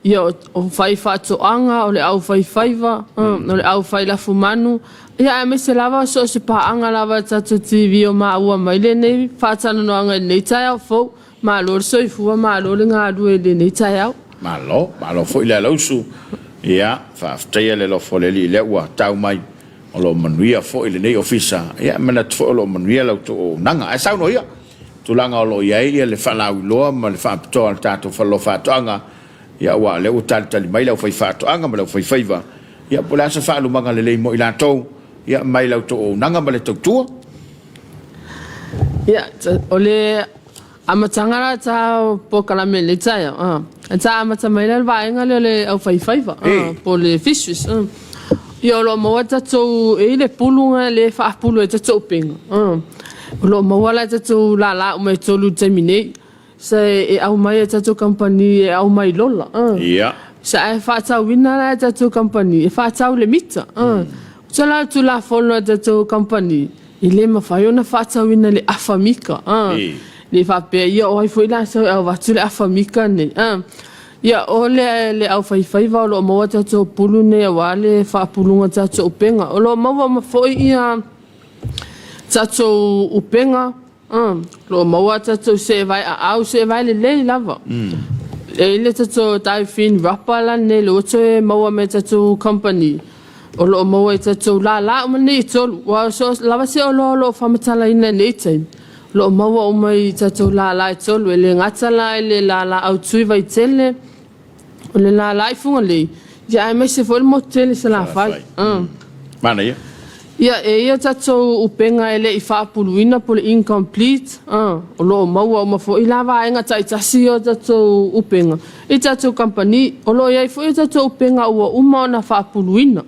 Ia o whai whatoanga o le au whai whaiva, o le au whai lafu manu. Ia me se lava so se paanga lava tato TV o maa ua maile nei. Whatana no anga nei tai au fau. Maa lor so I fua maa lor ngā adue le nei tai au. Maa lo fo I le lausu. Ia, whafteia le lo fo le li le ua tau mai. O lo manuia fo I le nei ofisa. Ia, mena tfo o lo manuia lau to o nanga. Ai sao no ia. Tulanga o lo iai ia le whalau loa ma le whaapitoa al tātou whalo whaatoanga ia ua le o tali mai lau whai whaatoanga ma lau whai whaiva ia po lasa whaalumanga le lei mo I lātou ia mai lau to o nanga ma le tautua ia o le amatangara ta po kalame le taia ta amatamai le vaenga le au whai whaiva po le fishes ia o lo moa tatou e le pulunga le whaapulu e tatou pinga lo mawala tatou la o mai tolu terminate sa e au mai tatou company e au mai lola ia sa e fa wina la tatou company e fa le mita so la tu la fono tatou company ile ma fa yona fa wina le afamika le fa pe ia o foi la so au va tu le afamika ne ia o le au fai va lo mo tatou pulu ne wa le fa pulunga tatou penga o lo mo ma foi ia tatou upenga lo maua tatou se vai au se vai le lava le tatou tai fin rapala ne lo te maua me tatou company o lo maua tatou la o mani tolu wa so lava se o lo famatala ina nei time lo maua o mai tatou la tolu le ngatala le la au tui vai tele o le la funga le ya me se foi mo tele se la fai mana ia ia ia tatou upenga ele I whaapuluina po le incomplete o lo maua o mafo I lava enga taitasi o tatou upenga I tatou company o lo iai fo I tatou upenga ua uma o na whaapuluina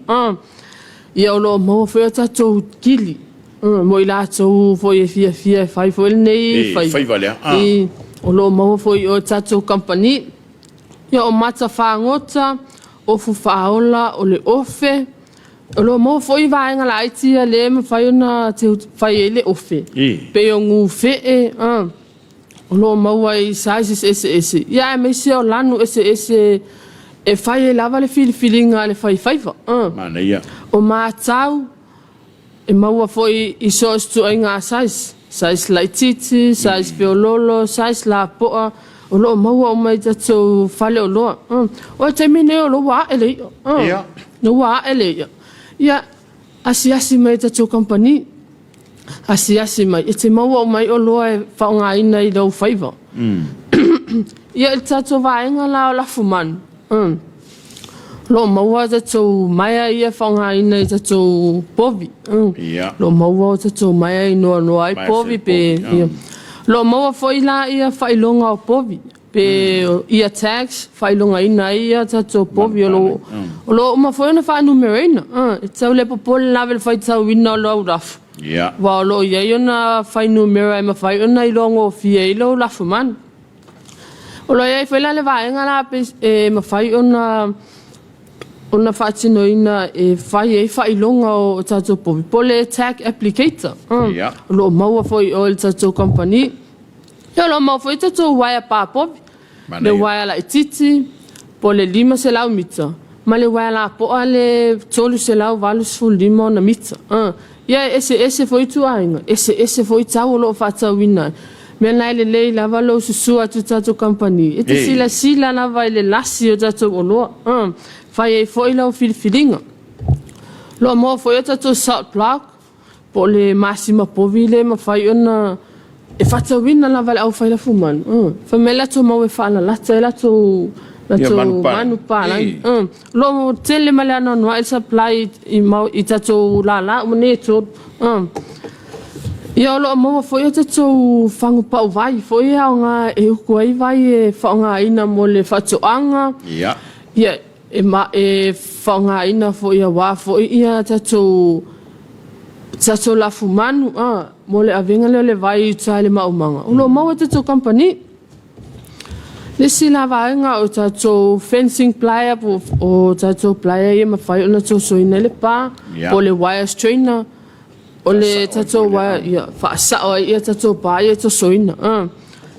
ia o lo maua fo I tatou kili mo I latou fo I fia fai fo ele nei fai valea o lo maua fo I o tatou company ia o mata whaangota o fuwhaola o le ofe o lo mo foi vaenga la itia le me fai ona te fai ele ofe pe o ngu fe o lo mo ai sizes ese ia me se o lanu ese e fai lava le feelinga le fai faiva mana ia o matau e mau foi I so stu inga size laititi size viololo size la poa o lo mau o mai tatu fale o lo o te mine o lo wa ele ia no wa ele ia asi mai tatou company asi mai e te maua o mai o loa e whaonga ina I lau whaiva ia il tatou vaenga la o lafu manu lo maua tatou maia ia whaonga ina I tatou povi ia lo maua o tatou maia I noa ai povi pe lo maua foi la ia whailonga o povi pe ia tax whailonga ina ia tatou povi o lo uma foi na whanumerina e tau le popole lavel whai tau wina o lo rafu ia wa lo ia iona whanumera e ma whai ona I longo fia I lo lafu man o lo ia I whaila le vaenga la e ma whai ona whaatino ina e whailonga o tatou povi pole tag applicator ia lo maua foi o tatou company ia lo maua foi tatou waia pa povi le waia la ititi po le 5 se lau mita ma le waia la poa le tolu se lau valu sefulu lima ona mita ia ese foi tuaiga ese foi tau o loo faatauina me na le le lava lo susu atu tatou company e te sila lava le lasi o tatou oloa fai e foi lau filifilinga lo mo foi o tatou South Block po le masima povi le mafai ona e fatawina lava le au fai la fuman fa me la to mo e fa la lata la to manu pala lo tele male ana no il supply i tatou la mo ne to ia lo mo foi tatou fangu pau vai foi nga e ko ai vai e fanga ina mo le fatoanga ia e fanga ina foi wa foi ia tatou la fumanu mo le avenga le vai tsale maumanga lo mo tatou company le sila vaenga o tatou fencing player o tatou player ia mafai ona tatou soina le pa o le wire strainer o le tatou ia faasao ia tatou pa ia tatou soina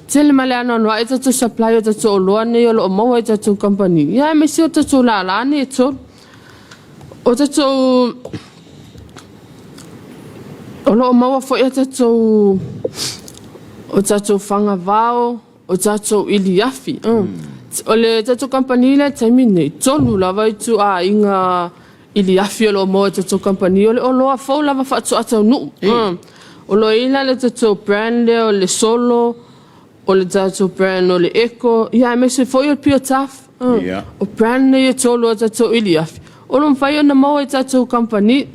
tele male ana no ia tatou supply o tatou loa nei o lo mau ia tatou company ia me se o tatou la nei o tatou o lo mau fo ia tatou o tatou fanga vao o tatou iliafi o le tatou company le taimine tolu lava itu a inga iliafi o lo mo tatou company o lo fo lava fa tatou nu o lo ila le tatou brand o le solo o le tatou brand o le eco ia me se foi o pio taf o brand ne tolu o tatou iliafi o lo fai ona mo tatou company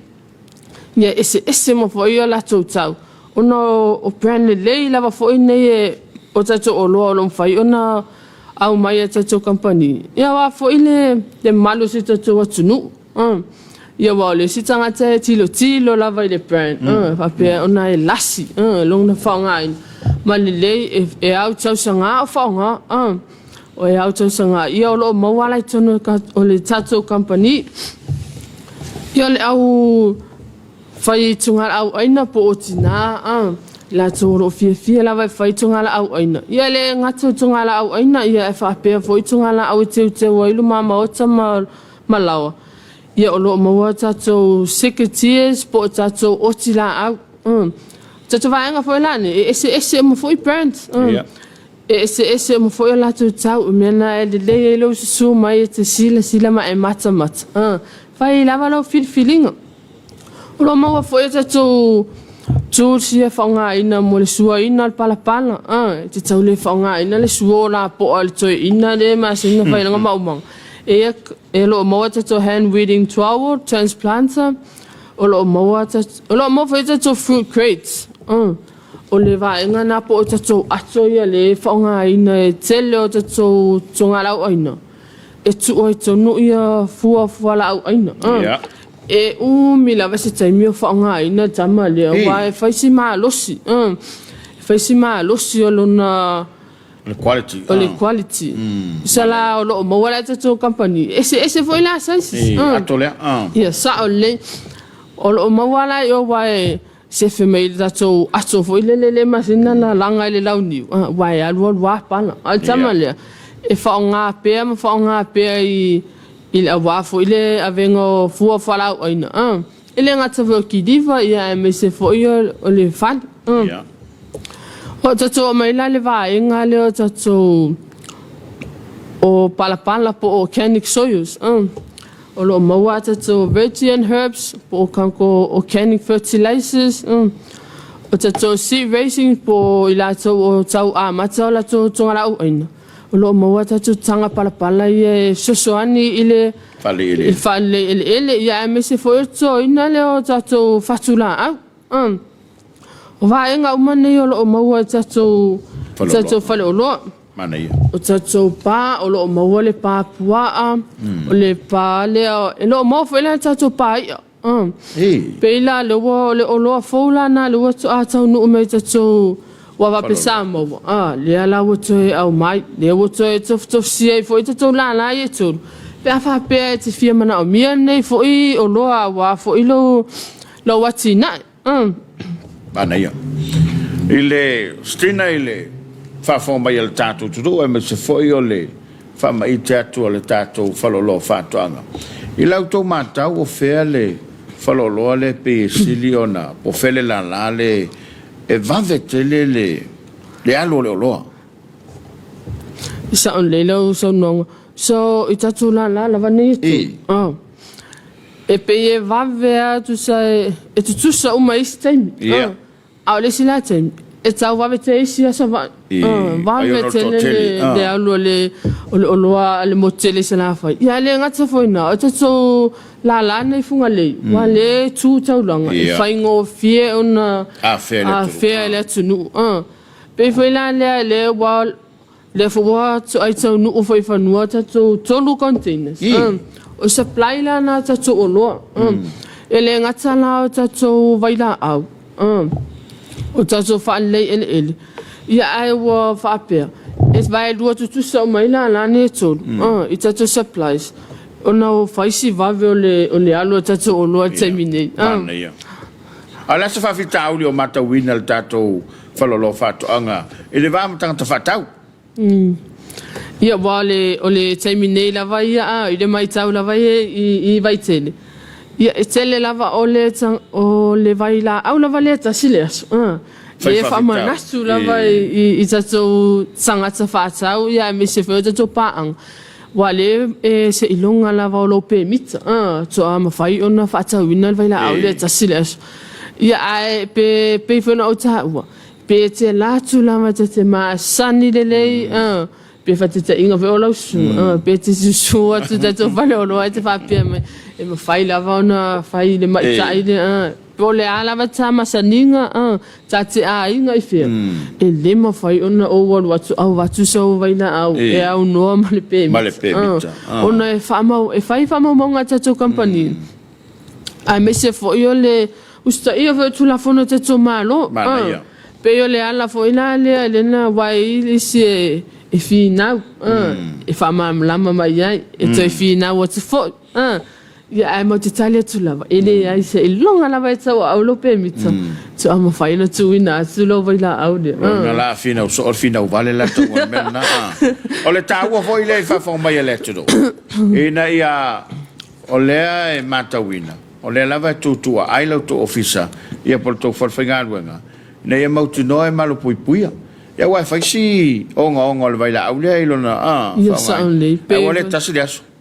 ia ese mo foi o la tatou o brand le lava foi ne o tatou o loa o lo fai ona au mai e tatou company ia wa fo le malu se tatou atunu ia wa le si tangata tilo lava i le brand fa pe ona e lasi long na faunga ma le e au tau sanga o faunga o e au tau sanga ia o lo mawala i tono o le tatou company ia le au fai tunga au aina po o tina la toro fia la vai fai tunga la au aina ia le ngatu tunga la au aina ia fa pe foi tunga la au te wailu mama o tama malawa ia o lo mo tatou secretaries po tatou otila au tatou vaenga foi la ne ese mo foi brand ese mo foi la tau mena le lo su mai te sila ma e mata fai lava lo feeling o lo mo foi tatou tu sia fanga ina mo le sua ina pala te tau le fanga ina le sua la po al toi ina le ma sina fai nga maumang e lo mo tatou hand weeding trowel transplanter o lo mo foi tatou fruit crates o le va nga na po tatou ato ia le fanga ina e tele o tatou tonga lau aina e tu o tonu ia fua la au aina e mi lava se taimi o whaonga ina tama lea wa e whaisi maa losi o lona le quality sala o lo mawala tatou company ese foi la sensi ato lea ia sa o le o lo mawala yo wa e se femei tatou ato foi le masina na langa le launiu wa e alua pala al tama lea e whaonga pea i le awafo i le avengo fua falau aina i le ngata veo ki diva ia e me se fo i o le fali o tatou o maila le vaenga le o tatou o palapala po organic soils o lo maua tatou virgin herbs po kanko organic fertilizers o tatou seed raising po i la o tau amata o la tonga lau aina o lo maua tatou tanga palapala i sosoani i le fale ele ia me se foi to ina le o tatou fatula au o vaenga umane o lo maua tatou fale o lo o tatou pa o lo maua le pa pua o le pa le e lo mau foi le tatou pa ia peila le o lo foula na le o tau nu me tatou wa pesa mo le ala wo toe au mai le wo toe tof sia foi to la ye to pe fa pe ti fia mana o mia nei foi o lo wa foi lo watina bana ia ile stina ile fa forma il tato tu e me se foi o le fa mai teatro le tato fa lo fa toanga il automata o fe le fa lo le pe siliona po fele la le e va vetele Le alo le loa. Sa on le lo so no. So ita tu la va ni tu. E pe e va ver tu sai e tu sa uma istem. A le sila tem. E tau va vete sia sa va. Va vete le alo le loa le motele se la fa. Ya le ngata foi na. Ita tu la nei funga le. Wa le tu tau longa. Fa ngo fie ona a fe le tu nu. Pe foi la le wa le fo to ai tau nu foi fa nu ta to containers. O supply la na ta to lo. Ele ngata la ta to vai la au. O ta to fa le ele. Ya ai wa fa pe. Es vai lu tu so mai la ne to. Ita to supplies. O na fa si va ve o le alo ta to lo termine. Ala se fa fita o mata winal ta to fa lo fa to anga. Ele va mata ta fa tau. Ia wale o le termine la vai a ile mai tau la vai I vai tele. Ia e tele lava o le vai la au la vale ta siles. E fa manasu la vai I tato sangata fa tau ia me se fe tato paang. Wale e se ilonga lava o lo permit. To ama fai ona fa tau ina vai la au le ta siles. Ia ai pe fe no ta ua. Pe te la tu lava te ma sani le pe fate te inga ve o lau su pe te su atu te vale o loa te fa pe me e me fai lava ona fai le mai tai le po le ala va ta masaninga ta te a inga I fe e le ma fai ona o watu au watu so vai na au e au no ma le pe ona e fai fa ma monga ta to company a me se fo yo le usta io ve tu la fono te to malo pe yo le ala fo ina le na wai le se e fi now e fa mam lama mai ai e to e fi now what for ya ai mo te tale tu lava ele ai se longa lava e tau au lo permita to am fa ina tu ina tu lo vai la au de na la fina o so fina vale la to na o le tau foi le fa fo mai le tu ina ia o le e matawina o le lava tu ai lo to officer ia por to for fingalwenga ne ia mo tu no e malo puipuia ya wa fa si onga le vai la au le lona ya sa only pe wale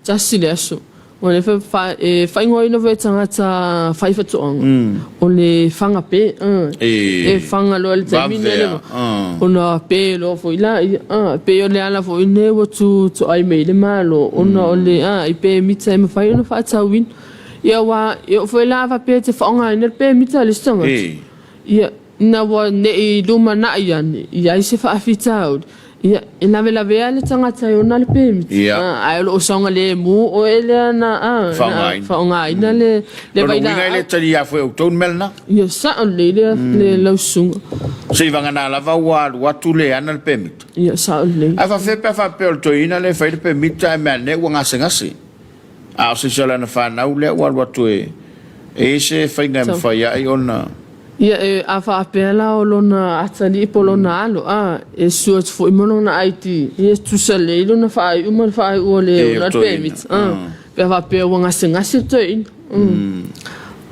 tasileso wale fa ngoi no vetanga ta fa to on le fanga pe e fanga lo le termine le ona pe lo fo ila pe yo le ala fo ne wo tu ai me le malo ona ole I pe mitsa me fa no fa ta win ya wa yo fo la fa pe te fanga ne pe mitsa le stonga ya na wa ne luma na ia se fa afitau ia ina vela vele tanga tai ona le permit ai lo songa le mu o ele na fa nga ina le vai na le tali a foi o ton melna ia sa le lo sunga se vanga na la va wa tu le ana le permit ia sa le a fa pe to ina le fa le permit ai me ne wa ngasi a se sala na fa na le wa tu e se fa nga fa ia ona ia e afa apela o lona atali polona alo e suat fo imona IT e tu sale lona fa uma fa o le na permit pe va pe wanga singa sitoi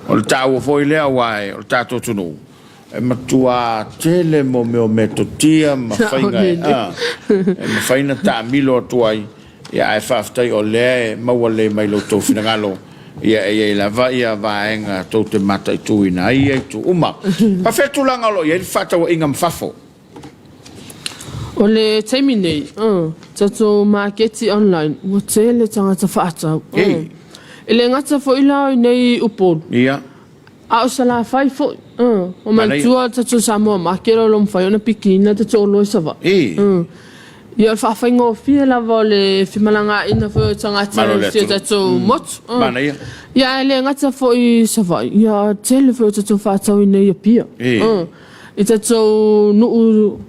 o tau fo ile wai o tato tunu e matua tele mo me metotia ma fainga e ma faina ta milo tuai ia e fa ftai o le ma wale mai lo to finangalo ia la va enga to te mata tu ina ia tu uma pa fetu langa lo ia fata o ingam fafo o le termine tato marketi online o tele tanga ta fata ele ngata fo ila nei upo ia a sala fai fo o man tua tato Samoa makero lom fai ona pikina tato lo sava ia fa faingo fia la vole fimalanga ina fo tanga tsi tato mot ia le ngata fo I sava ia tele fo tato fa tau ina ia pia I tato nu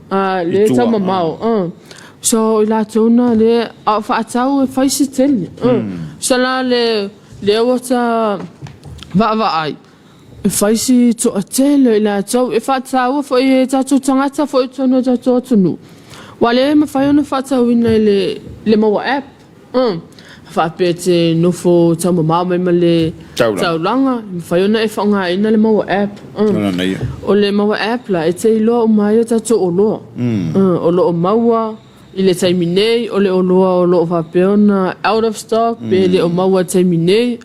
le tama mau so ila tona le a fa tau e fai si tele sala le wata va ai e fai si to tele ila tau e fa tau fo e tato tanga fo tono tato tunu wale me fai ona fata wina le mawa app whape te nofo tau mamau mai ma le taulanga. Whaiona e whaonga ina le maua app. O le maua app la, e te iloa o mai o tato o loa. O lo o maua, i le taimi nei, o le o loa o lo o whapeona out of stock, pe le o maua taimi nei.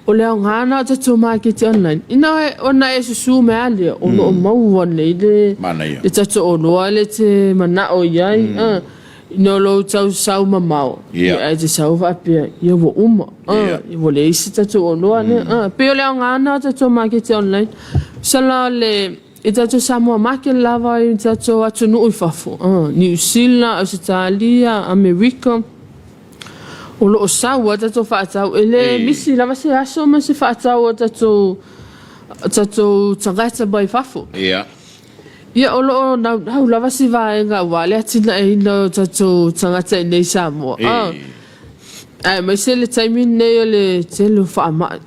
O le au ngana o tato market online. Ina e ona e susu mea lea, o lo o maua nei le tato o loa le te mana o iai. No lo tau sau mamau. Ia te sau whapea. Ia wo uma. Ia wo le isi tatu o loa ne. Peo leo ngana tatu market online. Sala le i tatu Samoa market lava i tatu atu nui whafo. New Zealand, Australia, America. O lo o sau a tatu whaatau. Ele misi lava se aso ma se whaatau o tatu tagata bai whafo. Ia. Ia o loo nau lava si vaenga wale atina e ino tato tangata i nei Samoa. Mai se le taimi nei o le te lu whaama.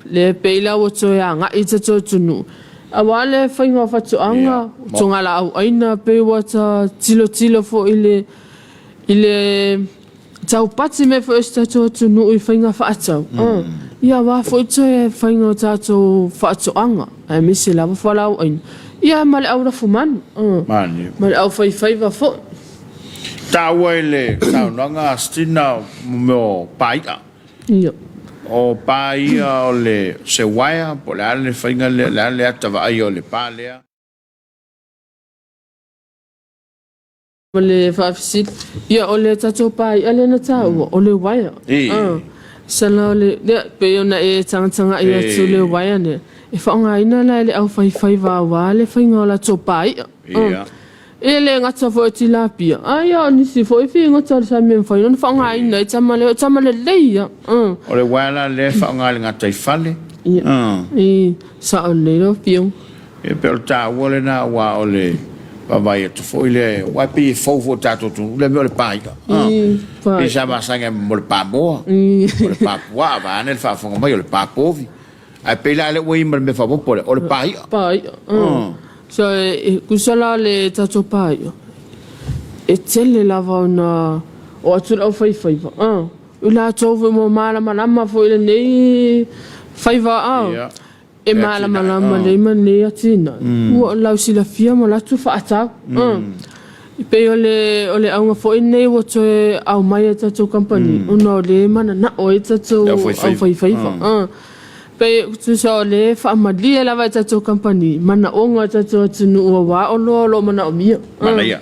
Le peila o to ya nga i tato tunu. A wale whainga whatuanga, tonga la au aina pe wata tilo fo i le tau pati me fo tato tunu i whainga whaatau. Ia wa fo to e whainga tato whaatuanga. Mi se lava whalau aina. Ia male au la fumanu. Male au whai wa fo. Taua ele taunanga stina mo paia. Ia. O paia o le se waia, po le ale whainga le ale atawa ai o le palea. Le whaafisit. Ia o le tato paia le na taua, o le waia. Sala o le, pe ona e tanga i atu le waia ne. E whaonga ina la ele au whai wa le whainga o la tō paia. E le ngata fo e tilapia. Aia o nisi fo e whi ngata sa me mwhai. Nona whaonga ina e tamale leia. O le wala le whaonga le ngata i whale. I sa o le lo piong. E pe o ta wale na wa o le wawai e tu fo i le wapi e fo tato tu. Le me o le paia. E sa masanga mo le pamoa. O le papua wa ane le whaafonga mai o le papovi. Ai pela le wei me fa popole o le paia. Paia. So kusala le tato paia. E tele lava na o atu au fai. Ula tove mo malama fo ile nei faiva e malama le mane atina. O la sila fia mo la tu fa ata. Pe ole au fo nei o to au mai tato company. Uno le mana na o tato au fai. Pe tu so le fa malia la vai tato company mana onga tato tunu wa o lo mana o mia mana ia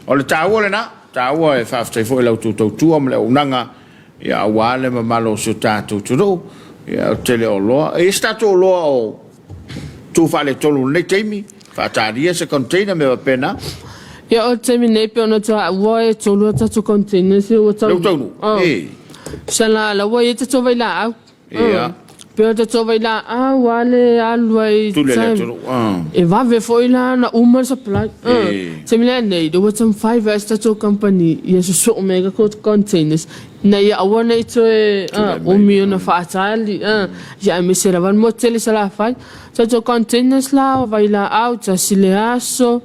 o le taua le na taua e fa ftai fo le tu am le unanga ia wale ma malo so tato tu ia tele o lo e stato o lo o tu fa le tolu le temi fa taria se container me pena ia o temi ne pe ona ta wa e tolu tato container se o tolu sala la wa e tato vai la ia Pero te tova ila wale alwai e vave foi la na uma supply se me nei do what some 5 extra to company yes so mega code containers na ia awana ito o mio na fatali ya me sera van motel sala fai to containers la vai la out sile aso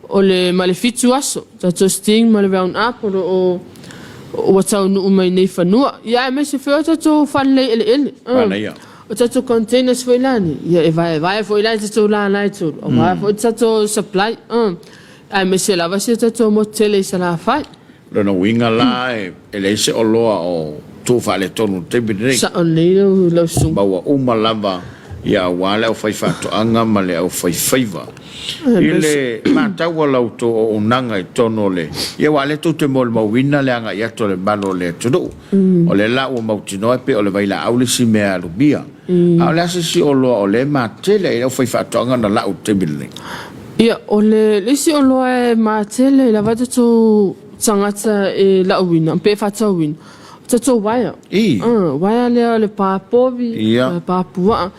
o le malefitu aso to sting male round up o what's on umai nei fanua ya me se feta to falle ele o tato containers foi lani ia vai foi lá tato lá na itu o vai foi tato supply ai me se lava se tato motel se la fai lo no winga la ele se o loa o tu fale tonu te bidre sa o le lo sum ba wa uma lava ia wala o fai fato anga male o fai faiva ile mata wala to o nanga i tono le ia wale to te mol mawina le anga ia to le balo le tudo o le la o mautino pe o le vai la au le si mea rubia au le si o lo o le matele o fai fato anga na la o te bidre ia o le si o lo e matele la va to tangata e la wina pe fato win to waya waya le papovi papua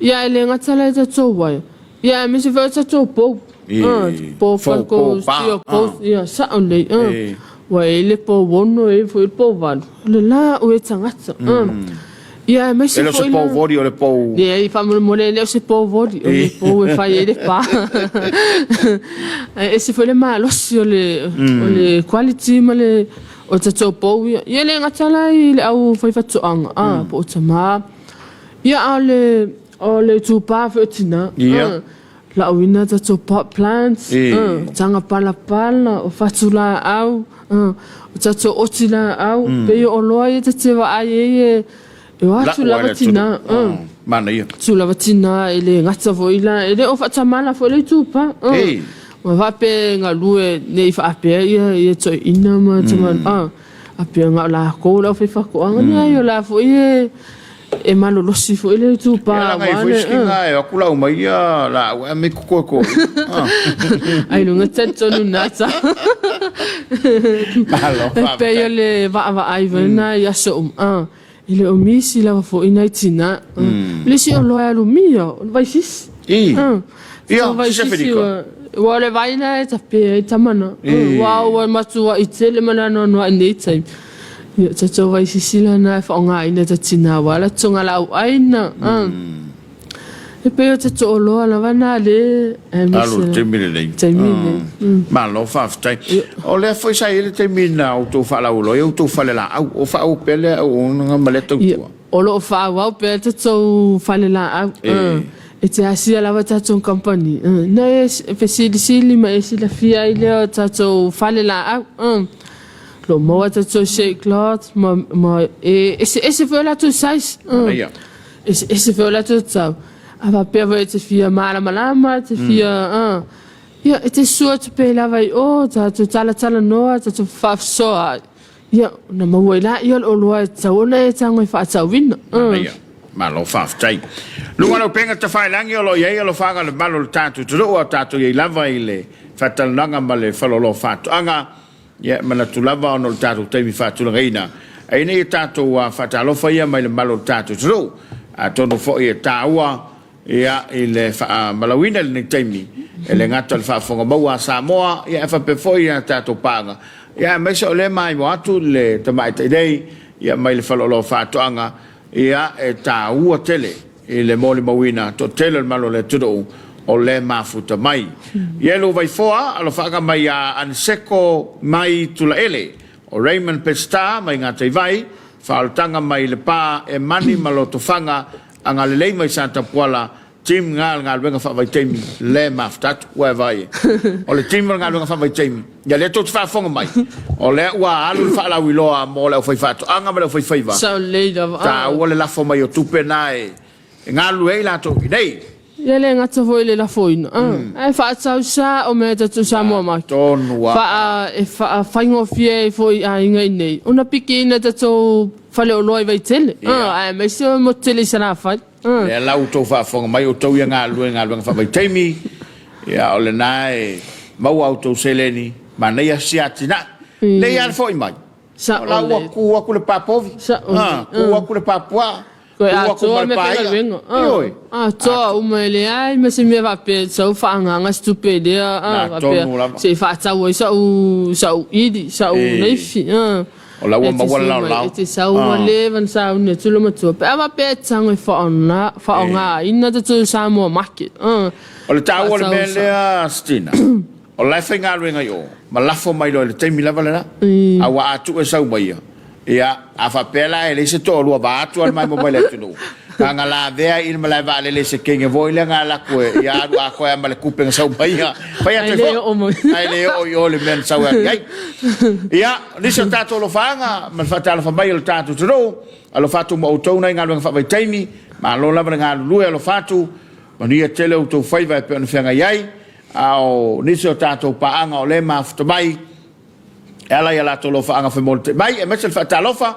ia ele ngatala to waya ia me se vai to po falco stio po ia sa only wa ele po wono e foi po van le la o e tangata Ia, mai se Ele se foi pou la. vori o le pou. Ia, I whamole leo se pou vori. O le pou e whai e le pā. E se foi le malosi o le quality ma le o tatou pou. Ia le ngatala I le au whai whatuanga. Po o tamā. Ia o le tūpā whi o tina. Ia. La uina tatou pot plants. Tanga pala o whatula au. O tatou oti la au. Pe o loa I te te wa ai e tu lava tina. Mana ia. Tu lava tina ele ngata voila ele o fatamala fo le tupa. Ma va pe nga lue ne fa ape ia to ina ma tama ape nga la ko la fe fa ko nga ia la fo e malo lo si fo ele tupa. Ia nga fo skinga e akula o mai ia la o me ko. Ai no ngata tonu nata. Malo. Pe ele va ai vena ia so Ile o misi lava fo ina tina. Le si o loa lu mio, vai sis. Ia, vai se sis. fediko. Wa le vai na e tape e tamana. Wa matua I tele mana no nei time. Ia tato vai sis la na fa nga ina tina wala tonga la aina. E pe o tato o loa la vana le Alo temile nei. Temile. Malo faftai. O le foi sai ele temina o to fala o lo eu to fala la o fa o pele o nga maleta tua. O lo fa wa pe tato fale la e te asia lava tato company. Na e fesili ma e la fia ile o tato fale la lo mo tato shake cloth ma ese foi la tu size. Ese foi la tu tau. Ava peva e te fia malama, te fia ia e te sua te pe lava I o tato tala noa tato fafsoa. Ia na mawela ia o loa e taona e tango I whaatawina. Ia, malo faftai. Lunga no penga te whailangi o lo iei o lo whanga le malo le tātu turu o tātu iei lava I le whatalanga ma le whalolo whatu. Anga, ia mana tu lava o no le tātu teimi whatulanga ina. E nei tātu whatalofa ia mai le malo le tātu turu. A tono fo I e tāua. Ia I le malawina le nei teimi e le ngata le whaafonga maua Samoa ia e whapefoi ia tātou pānga ia mai se o le mai mo atu le tamai teidei ia mai le whalolo whaatoanga ia e tā ua tele I le moli mawina to tele le malo le tudu o le mafuta mai ia lo vai foa alo whaaka mai a anseko mai tula ele o Raymond Pesta mai ngata I vai whaaltanga mai le pā e mani malo to whanga anga le lei mai Santa Puala tim ngal wenga fa vai temi le maftat wa vai o le tim ngal wenga fa vai temi ya le tot fa fonga mai o le wa alu fa la wiloa mo le foi fatu anga me le foi faiva So later ta o le la fo mai o tupe nai ngalu e la to nei ia le ngata foi le la foina ai fa sa o me tatu Samoa ma ton wa fa faingo fie foi a inga nei una pikina tatu fale o loi vai tele ai me se mo tele sana fa le la auto fa fonga mai o to ia ngalu fa vai temi ia o le nai mau auto seleni ma nei a siatina le ia foi mai sa la ku le papovi ku le papua ko a to me pela vengo to o me le ai me se me va pe so fa nga stupide va pe se fa ta wo sa u idi sa u nei fi o la wa la te sa u le van sa ne tu lo ma tu pe va pe tang fa nga ina te Samoa market o le ta o le me le stina o la fa nga ringa yo ma la fo mai lo le te mi la vala a wa atu e sa u mai ia a fa pela e le se to lo va atu al mai mo le tu nga la vea il me la vale le se kenge voile nga la ko ia a ko e ma le kupe sa u mai fa ia te ai le o yo le men sa ai ia ni se tato lo fanga ma fa tala fa mai lo tato tu alo fatu mo to na nga fa vai taimi ma lo la nga lu alo fatu ma ni tele o to fai vai pe no fanga ai au ni se tato pa anga o le ma fto mai ela ia la tolo fa anga fe molte mai e mesel fa talofa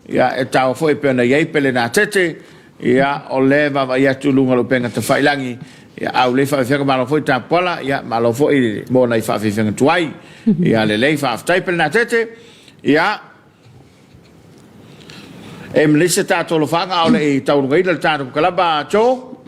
ia e tau foi pe na ia pele na tete ia o leva va ia tu lunga lo penga te failangi ia au le fa fe ma lo foi ta pola ia ma lo foi mo na fa fe fe tuai ia le fa aftai pele na tete ia em lise ta tolo fa anga o le tau ngai le ta kalaba cho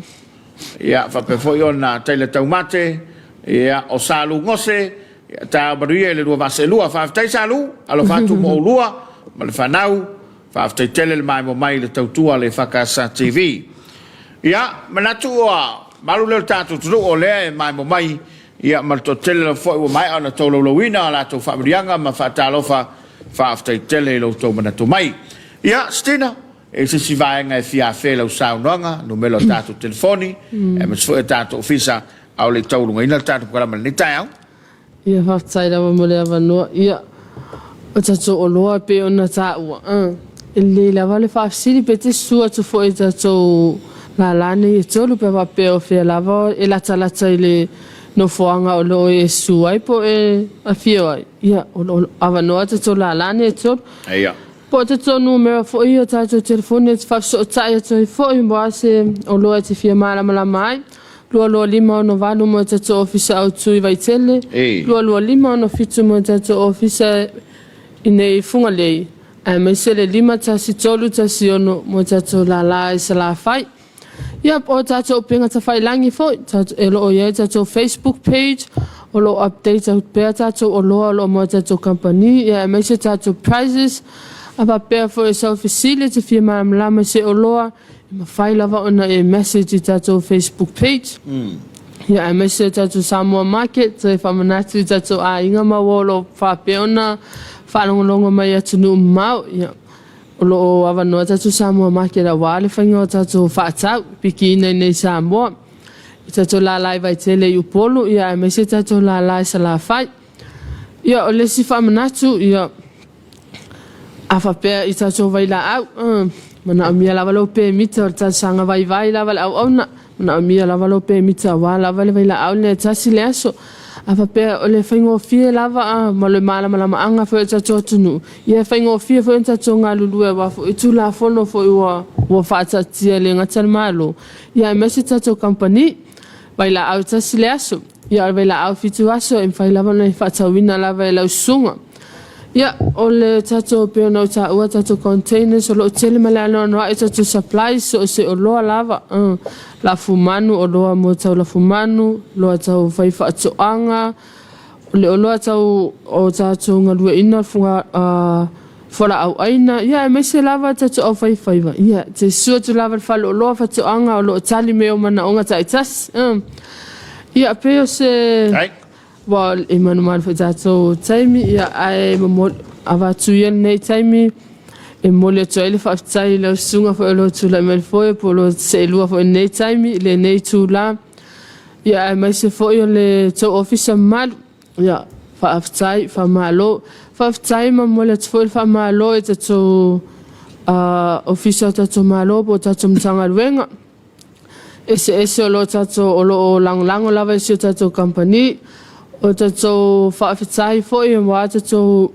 ia fa pe foi ona tele tau mate ia o salu ngose ta baruia le lua vaselua fa tai salu alo fatu mo lua ma le fanau whaaftai tele le mai mo mai le tautua le whakasa TV. Ia, manatu oa, malu leo tātou turu o lea e mai mo mai, ia malto tele le fwoi o mai ana tau lauwina la tau whaamirianga ma whaatalofa whaaftai tele lo tau manatu mai. Ia, stina, e se si vaenga e fia whela o saunoanga, no melo tātou telefoni, e masfo e tātou ofisa au le taurunga ina tātou karama ni tai au. Ia whaftai rawa mo le awanua, ia o tātou o loa pe o na tā ua. Le lava le whaafsiri pe te sua tu fo e tātou la lane e tolu pe wape o whea lava e lata i le no foanga o lo e suai po e a whio ai. Ia, o awanoa tātou la lane e tolu. Ia. Po tātou numero fo i o tātou telefoni e te whafso o tai ato i fo i mboa se o loa te whia malama ai. Lua lima ono valu mo tātou ofisa au tui vai tele. Lua lima ono fitu mo tātou ofisa i nei funga lei. Me se le lima tasi tolu tasi ono mo tātou la e sa la fai. Ia o tātou pinga ta whai langi fo, e lo o iei tātou Facebook page, o lo update au pēr tātou o loa lo mo tātou company, ia me se tātou prizes, a pa pēr fo e sa ofisile te fia maramlama se o loa, ma whai lava ona e message i tātou Facebook page. Ia me se tātou Samoa Market, te whamanatu i tātou a inga mawolo whape ona, whanongolongo mai atu nu mau, ia. O lo o awanoa tātou Samoa Market a wale whainga o tātou whaatau, piki nei Samoa. I tātou lalai vai tele i upolo, ia me se tātou lalai sa la whai. Ia o lesi whamanatu, ia a whapea i tātou vai la au. Mana o mia lava lo pe mita o tātou sanga vai lava la au auna. Mana o mia lava lo pe mita wa lava le vai la au le tasi le aso. A whapea o le whaingo fie lava ma le malama anga fo e tātou tunu. Ia whaingo fie fo e tātou ngā lulue wafo i tū la fono fo i wa whaatatia le ngatal malo. Ia e mesi tātou company, vai la au tasi le aso. Ia vai la au fitu aso e mwhai lava na i whaatawina lava e lau sunga. Ia, o le tātou peo nau tā ua tātou containers o lo tele male anoa e tātou supplies o se o loa lava. La fumanu o loa mo tau la fumanu, loa tau whai whaatoanga, o le o loa tau o tātou ngalua ina funga whara au aina. Ia, e meise lava tātou au whai whaiva. Ia, te sua tu lava whalo o loa whaatoanga o lo tali meo mana onga ta itas. Ia, peo se... Wa e manu manu fa tātou taimi, ia ai awatu ian nei taimi, e mole to ele whaftai lau sunga fo elo tula mel foe, po lo se elua fo nei taimi, le nei tula, ia ai mai se fo i le tau ofisa malu, ia whaftai, whaftai ma mole to fo il whamalo e tātou ofisa tātou malo, po tātou mtanga ruenga, ese o lo tātou o lo lango lava isi o tātou company, o tātou whaafetai fo i wa tātou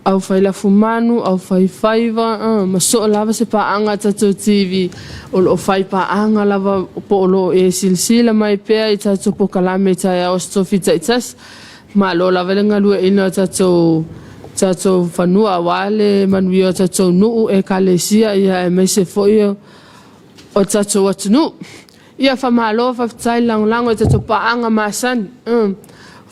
au whaila fumanu, au whaiwhaiva, ma so lava se paanga tātou TV, o lo whai paanga lava po o lo e silsila mai pēr i tātou po kalame tai a ostofi taitas, ma lo lava lenga lua ina tātou whanua wale, manui o tātou nuu e kalesia ia e meise fo i o tātou atunu. Ia whamalo whafetai lango e tātou paanga maasani,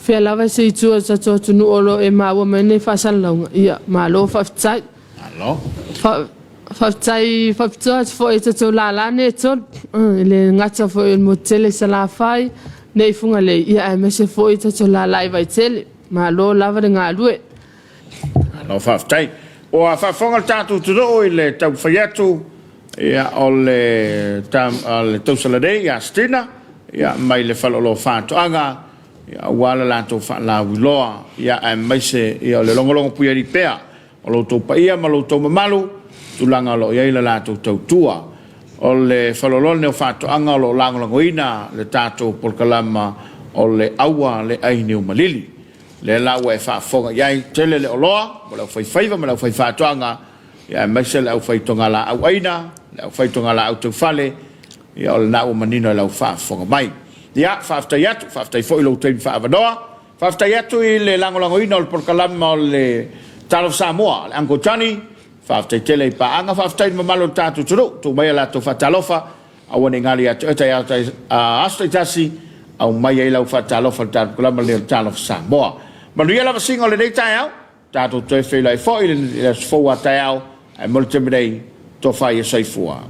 Fea lava se itua tātou tunu olo e maua mene whaasalaunga. Ia, malo whaftai. Malo. Whaftai fo e tātou lalane e tol. Le ngata fo e mo tele sa la whai. Nei funga lei. Ia, e mese fo e tātou lalai vai tele. Malo lava de ngā lue. Malo whaftai. O a whafonga tātou tunu o i le tau whaiatu. Ia, o le tau saladei, ia stina. Ia, mai le whalolo whātoanga. Ia wala la to fa la wiloa ia ai maise ia le longo puia ri pea o lo to pa ia ma lo to malu tu langa lo ia la to tua o le falolol ne fa to anga lo lango ina le tato por kalama o le awa le ai ni malili le la wa fa fonga ia tele le loa mo la fai faiva ma la fai fa to anga ia maise la fai to ngala au aina la fai to ngala au to fale ia o na o manino la fa fonga mai. Ia, whaftai fo ilo teim whaavanoa. Whaftai atu i le lango ina o porkalama o le Talofa Samoa, le Anko Tani. Whaftai tele i paanga, whaftai mamalo tātu turu. Tu mai ala tu whatalofa, a wane ngali atu etai astai tasi, au mai e lau whatalofa le porkalama le Talofa Samoa. Manu ia lava singa o le nei tai au, tātu te whelai fo i le sfoua tai au, ai mo le te mrei to fai e saifua